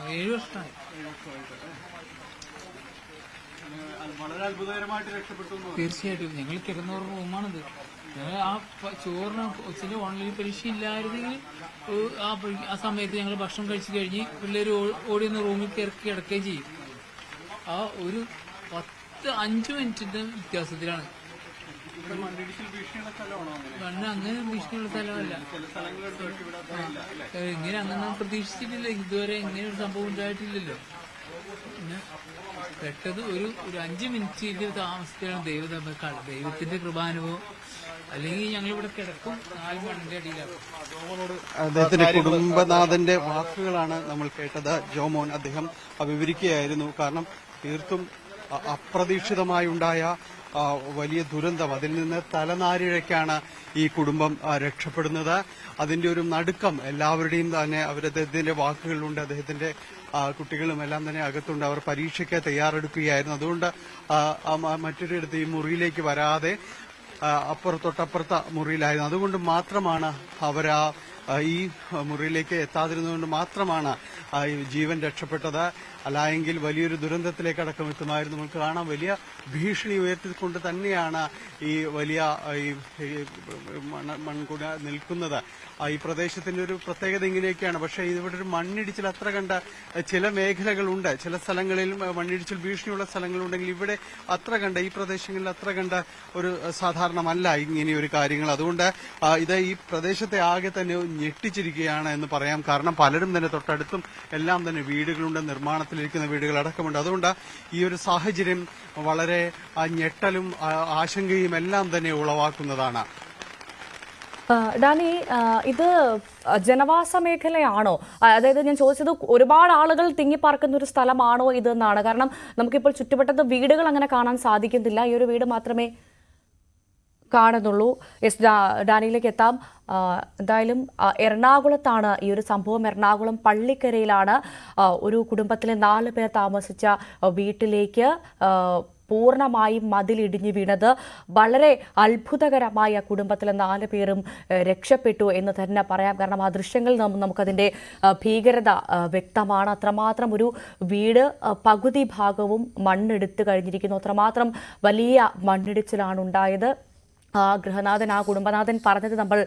7 വർഷമായി. വളരെ അത്ഭുതകരമായിട്ട് രക്ഷപ്പെട്ടു. തീർച്ചയായിട്ടും ഞങ്ങൾ കിടന്നോർ റൂമാണിത്. ഞങ്ങൾ ആ ചോറിന് കൊച്ചിന്റെ ഓൺലൈൻ പരീക്ഷ ഇല്ലായിരുന്നെങ്കിൽ ആ സമയത്ത് ഞങ്ങൾ ഭക്ഷണം കഴിച്ചു കഴിഞ്ഞ് പിള്ളേർ ഓടി ഒന്ന് റൂമിൽ കിടക്കുകയും ചെയ്യും. ആ ഒരു 5 മിനിറ്റിന്റെ വ്യത്യാസത്തിലാണ്. മണ്ണ് അങ്ങനെ ഭീഷണിയുള്ള സ്ഥലമല്ല. ഇങ്ങനെ അങ്ങനെ പ്രതീക്ഷിച്ചിട്ടില്ല. ഇതുവരെ ഇങ്ങനെ ഒരു സംഭവം ഉണ്ടായിട്ടില്ലല്ലോ. പിന്നെ പെട്ടെന്ന് ഒരു 5 മിനിറ്റ് താമസിച്ചാണ് ദൈവത്തിന്റെ കൃപാനുഭവം. അല്ലെങ്കിൽ ഞങ്ങളിവിടെ കിടക്കും 4 മണ്ണിന്റെ അടിയിലാകും. അദ്ദേഹത്തിന്റെ കുടുംബനാഥന്റെ വാക്കുകളാണ് നമ്മൾ കേട്ടത്. ജോമോൻ അദ്ദേഹം വിവരിക്കുകയായിരുന്നു. കാരണം തീർത്തും അപ്രതീക്ഷിതമായി ഉണ്ടായ വലിയ ദുരന്തം, അതിൽ നിന്ന് തലനാരിഴയ്ക്കാണ് ഈ കുടുംബം രക്ഷപ്പെടുന്നത്. അതിന്റെ ഒരു നടുക്കം എല്ലാവരുടെയും തന്നെ അദ്ദേഹത്തിന്റെ വാക്കുകളിലുണ്ട്. അദ്ദേഹത്തിന്റെ കുട്ടികളും എല്ലാം തന്നെ അകത്തുണ്ട്. അവർ പരീക്ഷയ്ക്ക് തയ്യാറെടുക്കുകയായിരുന്നു. അതുകൊണ്ട് മറ്റൊരിടത്ത് ഈ മുറിയിലേക്ക് വരാതെ തൊട്ടപ്പുറത്തെ മുറിയിലായിരുന്നു. അതുകൊണ്ട് മാത്രമാണ് അവർ ഈ മുറിയിലേക്ക് എത്താതിരുന്നതുകൊണ്ട് മാത്രമാണ് ഈ ജീവൻ രക്ഷപ്പെട്ടത്. അല്ലായെങ്കിൽ വലിയൊരു ദുരന്തത്തിലേക്ക് അടക്കം എത്തുമായിരുന്നു. നമുക്ക് കാണാം, വലിയ ഭീഷണി ഉയർത്തിക്കൊണ്ട് തന്നെയാണ് ഈ വലിയ മൺകുട നിൽക്കുന്നത്. ഈ പ്രദേശത്തിന്റെ ഒരു പ്രത്യേകത ഇങ്ങനെയൊക്കെയാണ്. പക്ഷേ ഇവിടെ ഒരു മണ്ണിടിച്ചിൽ അത്ര കണ്ട ചില മേഖലകളുണ്ട്, ചില സ്ഥലങ്ങളിൽ മണ്ണിടിച്ചിൽ ഭീഷണിയുള്ള സ്ഥലങ്ങളുണ്ടെങ്കിൽ ഇവിടെ അത്ര കണ്ട ഈ പ്രദേശങ്ങളിൽ അത്ര കണ്ട ഒരു സാധാരണമല്ല ഇങ്ങനെയൊരു കാര്യങ്ങൾ. അതുകൊണ്ട് ഇത് ഈ പ്രദേശത്തെ ആകെ തന്നെ ഞെട്ടിച്ചിരിക്കുകയാണ് എന്ന് പറയാം. കാരണം പലരും തന്നെ തൊട്ടടുത്തും എല്ലാം തന്നെ വീടുകളുണ്ട്, നിർമ്മാണത്തിലിരിക്കുന്ന വീടുകൾ അടക്കമുണ്ട്. അതുകൊണ്ട് ഈ ഒരു സാഹചര്യം വളരെ ഞെട്ടലും ആശങ്കയും എല്ലാം തന്നെ ഉളവാക്കുന്നതാണ്. ഡാനി, ഇത് ജനവാസ മേഖലയാണോ? അതായത് ഞാൻ ചോദിച്ചത് ഒരുപാട് ആളുകൾ തിങ്ങിപ്പാർക്കുന്ന ഒരു സ്ഥലമാണോ ഇതെന്നാണ്. കാരണം നമുക്കിപ്പോൾ ചുറ്റുവട്ടത്ത് വീടുകൾ അങ്ങനെ കാണാൻ സാധിക്കുന്നില്ല, ഈ ഒരു വീട് മാത്രമേ കാണുന്നുള്ളൂ. ഡാനിയിലേക്ക് എത്താം. എന്തായാലും എറണാകുളത്താണ് ഈ ഒരു സംഭവം. എറണാകുളം പള്ളിക്കരയിലാണ് ഒരു കുടുംബത്തിലെ 4 പേർ താമസിച്ച വീട്ടിലേക്ക് പൂർണ്ണമായും മതിലിടിഞ്ഞു വീണത്. വളരെ അത്ഭുതകരമായ കുടുംബത്തിലെ 4 പേരും രക്ഷപ്പെട്ടു എന്ന് തന്നെ പറയാം. കാരണം ആ ദൃശ്യങ്ങളിൽ നമുക്കതിൻ്റെ ഭീകരത വ്യക്തമാണ്. അത്രമാത്രം ഒരു വീട് പകുതി ഭാഗവും മണ്ണെടുത്ത് കഴിഞ്ഞിരിക്കുന്നു. അത്രമാത്രം വലിയ മണ്ണിടിച്ചിലാണ് ഉണ്ടായത്. ഗൃഹനാഥൻ, ആ കുടുംബനാഥൻ പറഞ്ഞത് നമ്മൾ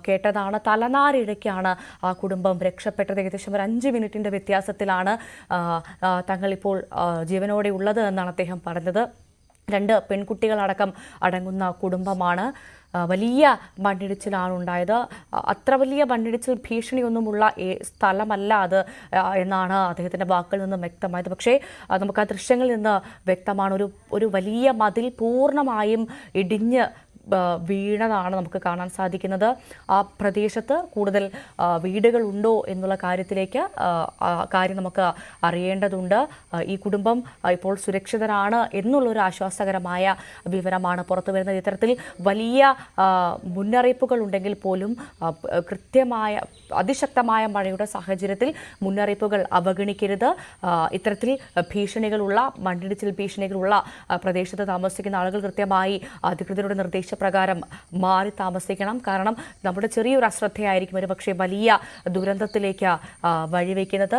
കേട്ടതാണ്. തലനാരിഴയ്ക്കാണ് ആ കുടുംബം രക്ഷപ്പെട്ടത്. ഏകദേശം ഒരു 5 മിനിറ്റിൻ്റെ വ്യത്യാസത്തിലാണ് തങ്ങളിപ്പോൾ ജീവനോടെ ഉള്ളത് എന്നാണ് അദ്ദേഹം പറഞ്ഞത്. 2 പെൺകുട്ടികളടക്കം അടങ്ങുന്ന കുടുംബമാണ്. വലിയ മണ്ണിടിച്ചിലാണ് ഉണ്ടായത്. അത്ര വലിയ മണ്ണിടിച്ചിൽ ഭീഷണിയൊന്നുമുള്ള സ്ഥലമല്ല അത് എന്നാണ് അദ്ദേഹത്തിൻ്റെ വാക്കുകളിൽ നിന്നും വ്യക്തമായത്. പക്ഷേ നമുക്ക് ആ ദൃശ്യങ്ങളിൽ നിന്ന് വ്യക്തമാണ്, ഒരു വലിയ മതിൽ പൂർണ്ണമായും ഇടിഞ്ഞ് വീണതാണ് നമുക്ക് കാണാൻ സാധിക്കുന്നത്. ആ പ്രദേശത്ത് കൂടുതൽ വീടുകളുണ്ടോ എന്നുള്ള കാര്യത്തിലേക്ക് കാര്യം നമുക്ക് അറിയേണ്ടതുണ്ട്. ഈ കുടുംബം ഇപ്പോൾ സുരക്ഷിതരാണ് എന്നുള്ളൊരു ആശ്വാസകരമായ വിവരമാണ് പുറത്തു വരുന്നത്. ഇത്തരത്തിൽ വലിയ മുന്നറിയിപ്പുകൾ ഉണ്ടെങ്കിൽ പോലും കൃത്യമായ അതിശക്തമായ മഴയുടെ സാഹചര്യത്തിൽ മുന്നറിയിപ്പുകൾ അവഗണിക്കരുത്. ഇത്തരത്തിൽ ഭീഷണികളുള്ള മണ്ണിടിച്ചിൽ ഭീഷണികളുള്ള പ്രദേശത്ത് താമസിക്കുന്ന ആളുകൾ കൃത്യമായി അധികൃതരുടെ നിർദ്ദേശപ്രകാരം മാറി താമസിക്കണം. കാരണം നമ്മുടെ ചെറിയൊരു അശ്രദ്ധയായിരിക്കും ഒരു പക്ഷേ വലിയ ദുരന്തത്തിലേക്ക് വഴിവെക്കുന്നത്.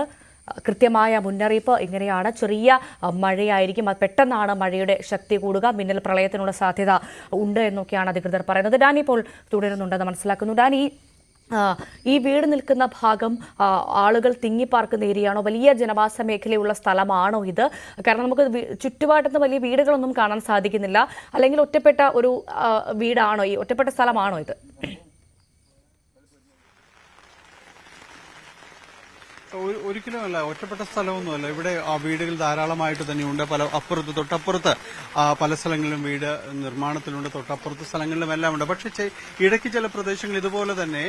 കൃത്യമായ മുന്നറിയിപ്പ് ഇങ്ങനെയാണ്. ചെറിയ മഴയായിരിക്കും, അത് പെട്ടെന്നാണ് മഴയുടെ ശക്തി കൂടുക, മിന്നൽ പ്രളയത്തിനുള്ള സാധ്യത ഉണ്ട് എന്നൊക്കെയാണ് അധികൃതർ പറയുന്നത്. ഡാനി ഇപ്പോൾ തുടരുന്നുണ്ടെന്ന് മനസ്സിലാക്കുന്നു. ഡാനി, ഈ വീട് നിൽക്കുന്ന ഭാഗം ആളുകൾ തിങ്ങിപ്പാർക്കുന്ന ഏരിയയാണോ? വലിയ ജനവാസ മേഖലയുള്ള സ്ഥലമാണോ ഇത്? കാരണം നമുക്ക് ചുറ്റുപാടത്ത് വലിയ വീടുകളൊന്നും കാണാൻ സാധിക്കുന്നില്ല. അല്ലെങ്കിൽ ഒറ്റപ്പെട്ട ഒരു വീടാണോ, ഈ ഒറ്റപ്പെട്ട സ്ഥലമാണോ ഇത്? ഒരിക്കലുമല്ല, ഒറ്റപ്പെട്ട സ്ഥലമൊന്നുമല്ല. ഇവിടെ ആ വീടുകൾ ധാരാളമായിട്ട് തന്നെയുണ്ട്. തൊട്ടപ്പുറത്ത് പല സ്ഥലങ്ങളിലും വീട് നിർമ്മാണത്തിലുണ്ട്, തൊട്ടപ്പുറത്ത് സ്ഥലങ്ങളിലും എല്ലാം ഉണ്ട്. പക്ഷെ ഇടയ്ക്ക് ചില പ്രദേശങ്ങൾ ഇതുപോലെ തന്നെ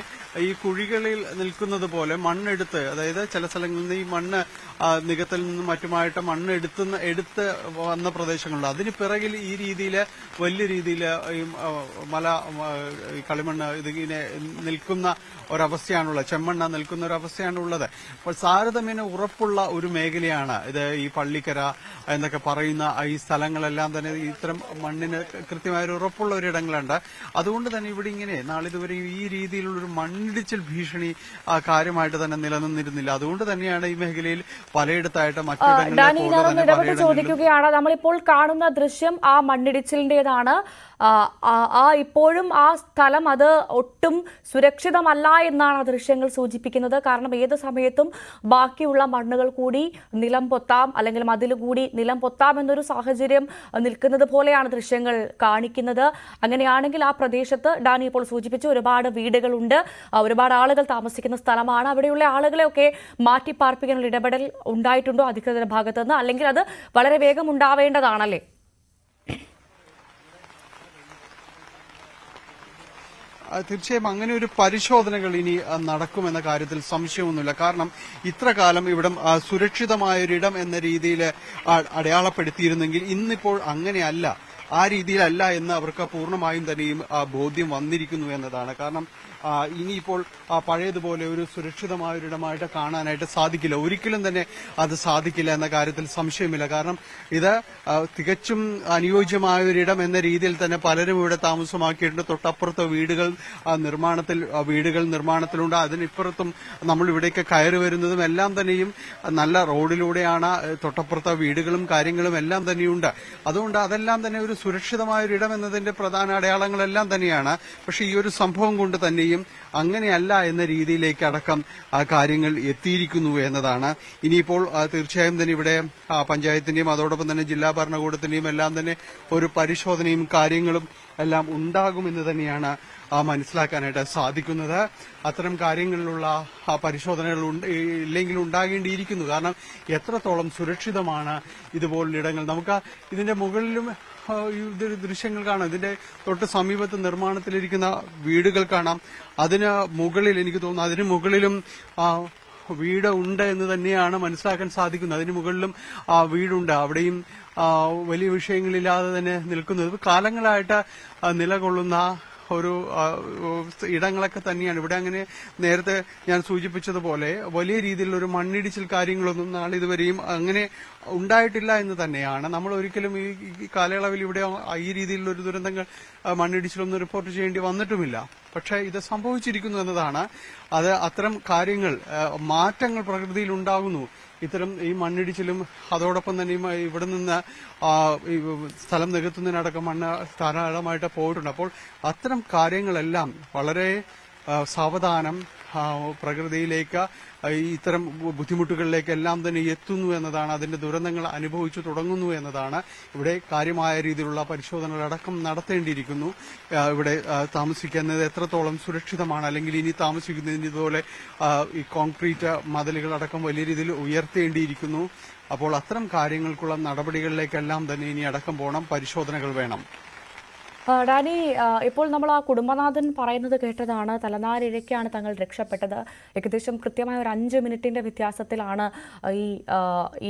ഈ കുഴികളിൽ നിൽക്കുന്നത് പോലെ മണ്ണെടുത്ത്, അതായത് ചില സ്ഥലങ്ങളിൽ നിന്ന് ഈ മണ്ണ് നികത്തിൽ നിന്നും മറ്റുമായിട്ട് മണ്ണ് എടുത്ത് വന്ന പ്രദേശങ്ങളുണ്ട്. അതിന് പിറകിൽ ഈ രീതിയിൽ വലിയ രീതിയിൽ ഈ കളിമണ്ണ് ഇതിങ്ങനെ നിൽക്കുന്ന ഒരവസ്ഥയാണുള്ളത്, ചെമ്മണ്ണ നിൽക്കുന്ന ഒരവസ്ഥയാണുള്ളത്. അപ്പോൾ താരതമ്യേന ഉറപ്പുള്ള ഒരു മേഖലയാണ് ഇത്. ഈ പള്ളിക്കര എന്നൊക്കെ പറയുന്ന ഈ സ്ഥലങ്ങളെല്ലാം തന്നെ ഇത്തരം മണ്ണിന് കൃത്യമായ ഉറപ്പുള്ള ഒരിടങ്ങളുണ്ട്. അതുകൊണ്ട് തന്നെ ഇവിടെ ഇങ്ങനെ നാളിതുവരെ ഈ രീതിയിലുള്ളൊരു മണ്ണിടിച്ചിൽ ഭീഷണി കാര്യമായിട്ട് തന്നെ നിലനിന്നിരുന്നില്ല. അതുകൊണ്ട് തന്നെയാണ് ഈ മേഖലയിൽ പലയിടത്തായിട്ട് മറ്റിടങ്ങളിൽ ചോദിക്കുകയാണ്. നമ്മളിപ്പോൾ കാണുന്ന ദൃശ്യം ആ മണ്ണിടിച്ചിലിന്റേതാണ്. ഇപ്പോഴും ആ സ്ഥലം അത് ഒട്ടും സുരക്ഷിതമല്ല എന്നാണ് ദൃശ്യങ്ങൾ സൂചിപ്പിക്കുന്നത്. കാരണം ഏത് സമയത്തും ബാക്കിയുള്ള മണ്ണുകൾ കൂടി നിലം പൊത്താം, അല്ലെങ്കിൽ മതിൽ കൂടി നിലം പൊത്താം എന്നൊരു സാഹചര്യം നിൽക്കുന്നത് പോലെയാണ് ദൃശ്യങ്ങൾ കാണിക്കുന്നത്. അങ്ങനെയാണെങ്കിൽ ആ പ്രദേശത്ത് ഡാനി ഇപ്പോൾ സൂചിപ്പിച്ചു ഒരുപാട് വീടുകളുണ്ട്, ഒരുപാട് ആളുകൾ താമസിക്കുന്ന സ്ഥലമാണ്. അവിടെയുള്ള ആളുകളെയൊക്കെ മാറ്റിപ്പാർപ്പിക്കാനുള്ള ഇടപെടൽ ഉണ്ടായിട്ടുണ്ടോ അധികൃതരുടെ ഭാഗത്തുനിന്ന്? അല്ലെങ്കിൽ അത് വളരെ വേഗം ഉണ്ടാവേണ്ടതാണല്ലേ? തീർച്ചയായും അങ്ങനെ ഒരു പരിശോധനകൾ ഇനി നടക്കുമെന്ന കാര്യത്തിൽ സംശയമൊന്നുമില്ല. കാരണം ഇത്ര കാലം ഇവിടം സുരക്ഷിതമായൊരിടം എന്ന രീതിയിൽ അടയാളപ്പെടുത്തിയിരുന്നെങ്കിൽ ഇന്നിപ്പോൾ അങ്ങനെയല്ല. ആ രീതിയിലല്ല എന്ന് അവർക്ക് പൂർണ്ണമായും തന്നെയും ബോധ്യം വന്നിരിക്കുന്നു എന്നതാണ്. കാരണം ഇനിയിപ്പോൾ പഴയതുപോലെ ഒരു സുരക്ഷിതമായ ഒരിടമായിട്ട് കാണാനായിട്ട് സാധിക്കില്ല, ഒരിക്കലും തന്നെ അത് സാധിക്കില്ല എന്ന കാര്യത്തിൽ സംശയമില്ല. കാരണം ഇത് തികച്ചും അനുയോജ്യമായ ഒരിടം എന്ന രീതിയിൽ തന്നെ പലരും ഇവിടെ താമസമാക്കിയിട്ടുണ്ട്. തൊട്ടപ്പുറത്ത് വീടുകൾ നിർമ്മാണത്തിലുണ്ട്. അതിനിപ്പുറത്തും നമ്മൾ ഇവിടേക്ക് കയറി വരുന്നതും എല്ലാം തന്നെയും നല്ല റോഡിലൂടെയാണ്. തൊട്ടപ്പുറത്തെ വീടുകളും കാര്യങ്ങളും എല്ലാം തന്നെയുണ്ട്. അതുകൊണ്ട് അതെല്ലാം തന്നെ ഒരു സുരക്ഷിതമായ ഒരിടം എന്നതിന്റെ പ്രധാന അടയാളങ്ങളെല്ലാം തന്നെയാണ്. പക്ഷെ ഈ ഒരു സംഭവം കൊണ്ട് തന്നെയും അങ്ങനെയല്ല എന്ന രീതിയിലേക്ക് അടക്കം കാര്യങ്ങൾ എത്തിയിരിക്കുന്നു എന്നതാണ്. ഇനിയിപ്പോൾ തീർച്ചയായും തന്നെ ഇവിടെ പഞ്ചായത്തിന്റെയും അതോടൊപ്പം തന്നെ ജില്ലാ ഭരണകൂടത്തിന്റെയും എല്ലാം തന്നെ ഒരു പരിശോധനയും കാര്യങ്ങളും എല്ലാം ഉണ്ടാകുമെന്ന് തന്നെയാണ് മനസ്സിലാക്കാനായിട്ട് സാധിക്കുന്നത്. അത്തരം കാര്യങ്ങളിലുള്ള പരിശോധനകൾ ഇല്ലെങ്കിൽ ഉണ്ടാകേണ്ടിയിരിക്കുന്നു. കാരണം എത്രത്തോളം സുരക്ഷിതമാണ് ഇതുപോലുള്ള ഇടങ്ങൾ. നമുക്ക് ഇതിന്റെ മുകളിലും ദൃശ്യങ്ങൾ കാണാം. ഇതിന്റെ തൊട്ട് സമീപത്ത് നിർമ്മാണത്തിലിരിക്കുന്ന വീടുകൾ കാണാം. അതിന് മുകളിൽ എനിക്ക് തോന്നുന്നു അതിന് മുകളിലും വീട് ഉണ്ട് എന്ന് തന്നെയാണ് മനസ്സിലാക്കാൻ സാധിക്കുന്നത്. അതിന് മുകളിലും വീടുണ്ട്. അവിടെയും വലിയ വിഷയങ്ങളില്ലാതെ തന്നെ നിൽക്കുന്നത് കാലങ്ങളായിട്ട് നിലകൊള്ളുന്ന ഒരു ഇടങ്ങളൊക്കെ തന്നെയാണ്. ഇവിടെ അങ്ങനെ നേരത്തെ ഞാൻ സൂചിപ്പിച്ചതുപോലെ വലിയ രീതിയിലുള്ള ഒരു മണ്ണിടിച്ചിൽ കാര്യങ്ങളൊന്നും നാളിതുവരെയും അങ്ങനെ ഉണ്ടായിട്ടില്ല എന്ന് തന്നെയാണ്. നമ്മൾ ഒരിക്കലും ഈ കാലയളവിൽ ഇവിടെ ഈ രീതിയിലുള്ള ഒരു ദുരന്തങ്ങൾ മണ്ണിടിച്ചിലൊന്നും റിപ്പോർട്ട് ചെയ്യേണ്ടി വന്നിട്ടുമില്ല. പക്ഷേ ഇത് സംഭവിച്ചിരിക്കുന്നു എന്നതാണ്. അത് അത്തരം കാര്യങ്ങൾ മാറ്റങ്ങൾ പ്രകൃതിയിൽ ഉണ്ടാകുന്നു. ഇത്തരം ഈ മണ്ണിടിച്ചിലും അതോടൊപ്പം തന്നെ ഇവിടെ നിന്ന് സ്ഥലം നികത്തുന്നതിനടക്കം മണ്ണ് ധാരാളമായിട്ട് പോയിട്ടുണ്ട്. അപ്പോൾ അത്തരം കാര്യങ്ങളെല്ലാം വളരെ സാവധാനം പ്രകൃതിയിലേക്ക് ഇത്തരം ബുദ്ധിമുട്ടുകളിലേക്ക് എല്ലാം തന്നെ എത്തുന്നു എന്നതാണ്. അതിന്റെ ദുരന്തങ്ങൾ അനുഭവിച്ചു തുടങ്ങുന്നു എന്നതാണ്. ഇവിടെ കാര്യമായ രീതിയിലുള്ള പരിശോധനകളടക്കം നടത്തേണ്ടിയിരിക്കുന്നു. ഇവിടെ താമസിക്കുന്നത് എത്രത്തോളം സുരക്ഷിതമാണ്, അല്ലെങ്കിൽ ഇനി താമസിക്കുന്നതിന് ഇതുപോലെ ഈ കോൺക്രീറ്റ് മതിലുകളടക്കം വലിയ രീതിയിൽ ഉയർത്തേണ്ടിയിരിക്കുന്നു. അപ്പോൾ അത്തരം കാര്യങ്ങൾക്കുള്ള നടപടികളിലേക്കെല്ലാം തന്നെ ഇനി അടക്കം പോകണം, പരിശോധനകൾ വേണം. ഡാനി, ഇപ്പോൾ നമ്മൾ ആ കുടുംബനാഥൻ പറയുന്നത് കേട്ടതാണ്. തലനാരിഴയ്ക്കാണ് തങ്ങൾ രക്ഷപ്പെട്ടത്. ഏകദേശം കൃത്യമായ ഒരു 5 മിനിറ്റിന്റെ വ്യത്യാസത്തിലാണ്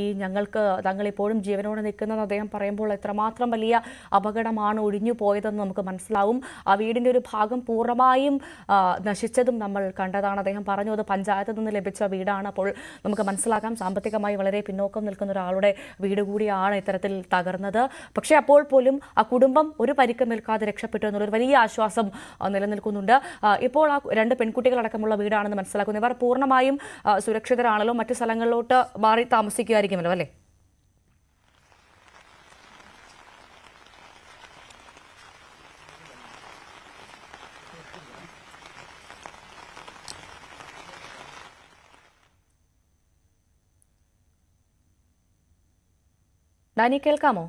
ഈ ഞങ്ങൾക്ക് തങ്ങൾ ഇപ്പോഴും ജീവനോടെ നിൽക്കുന്നതെന്ന് അദ്ദേഹം പറയുമ്പോൾ എത്രമാത്രം വലിയ അപകടമാണ് ഒഴിഞ്ഞു പോയതെന്ന് നമുക്ക് മനസ്സിലാവും. ആ വീടിന്റെ ഒരു ഭാഗം പൂർണ്ണമായും നശിച്ചതും നമ്മൾ കണ്ടതാണ്. അദ്ദേഹം പറഞ്ഞു അത് പഞ്ചായത്തിൽ നിന്ന് ലഭിച്ച വീടാണ്. അപ്പോൾ നമുക്ക് മനസ്സിലാക്കാം സാമ്പത്തികമായി വളരെ പിന്നോക്കം നിൽക്കുന്ന ഒരാളുടെ വീട് കൂടിയാണ് ഇത്തരത്തിൽ തകർന്നത്. പക്ഷേ അപ്പോൾ പോലും ആ കുടുംബം ഒരു പരിക്കും രക്ഷപ്പെട്ടു എന്നുള്ളൊരു വലിയ ആശ്വാസം നിലനിൽക്കുന്നുണ്ട്. ഇപ്പോൾ ആ 2 പെൺകുട്ടികളടക്കമുള്ള വീടാണെന്ന് മനസ്സിലാക്കുന്നു. ഇവർ പൂർണ്ണമായും സുരക്ഷിതരാണല്ലോ, മറ്റു സ്ഥലങ്ങളിലോട്ട് മാറി താമസിക്കുമായിരിക്കുമല്ലോ അല്ലേ? ഡാനി, കേൾക്കാമോ?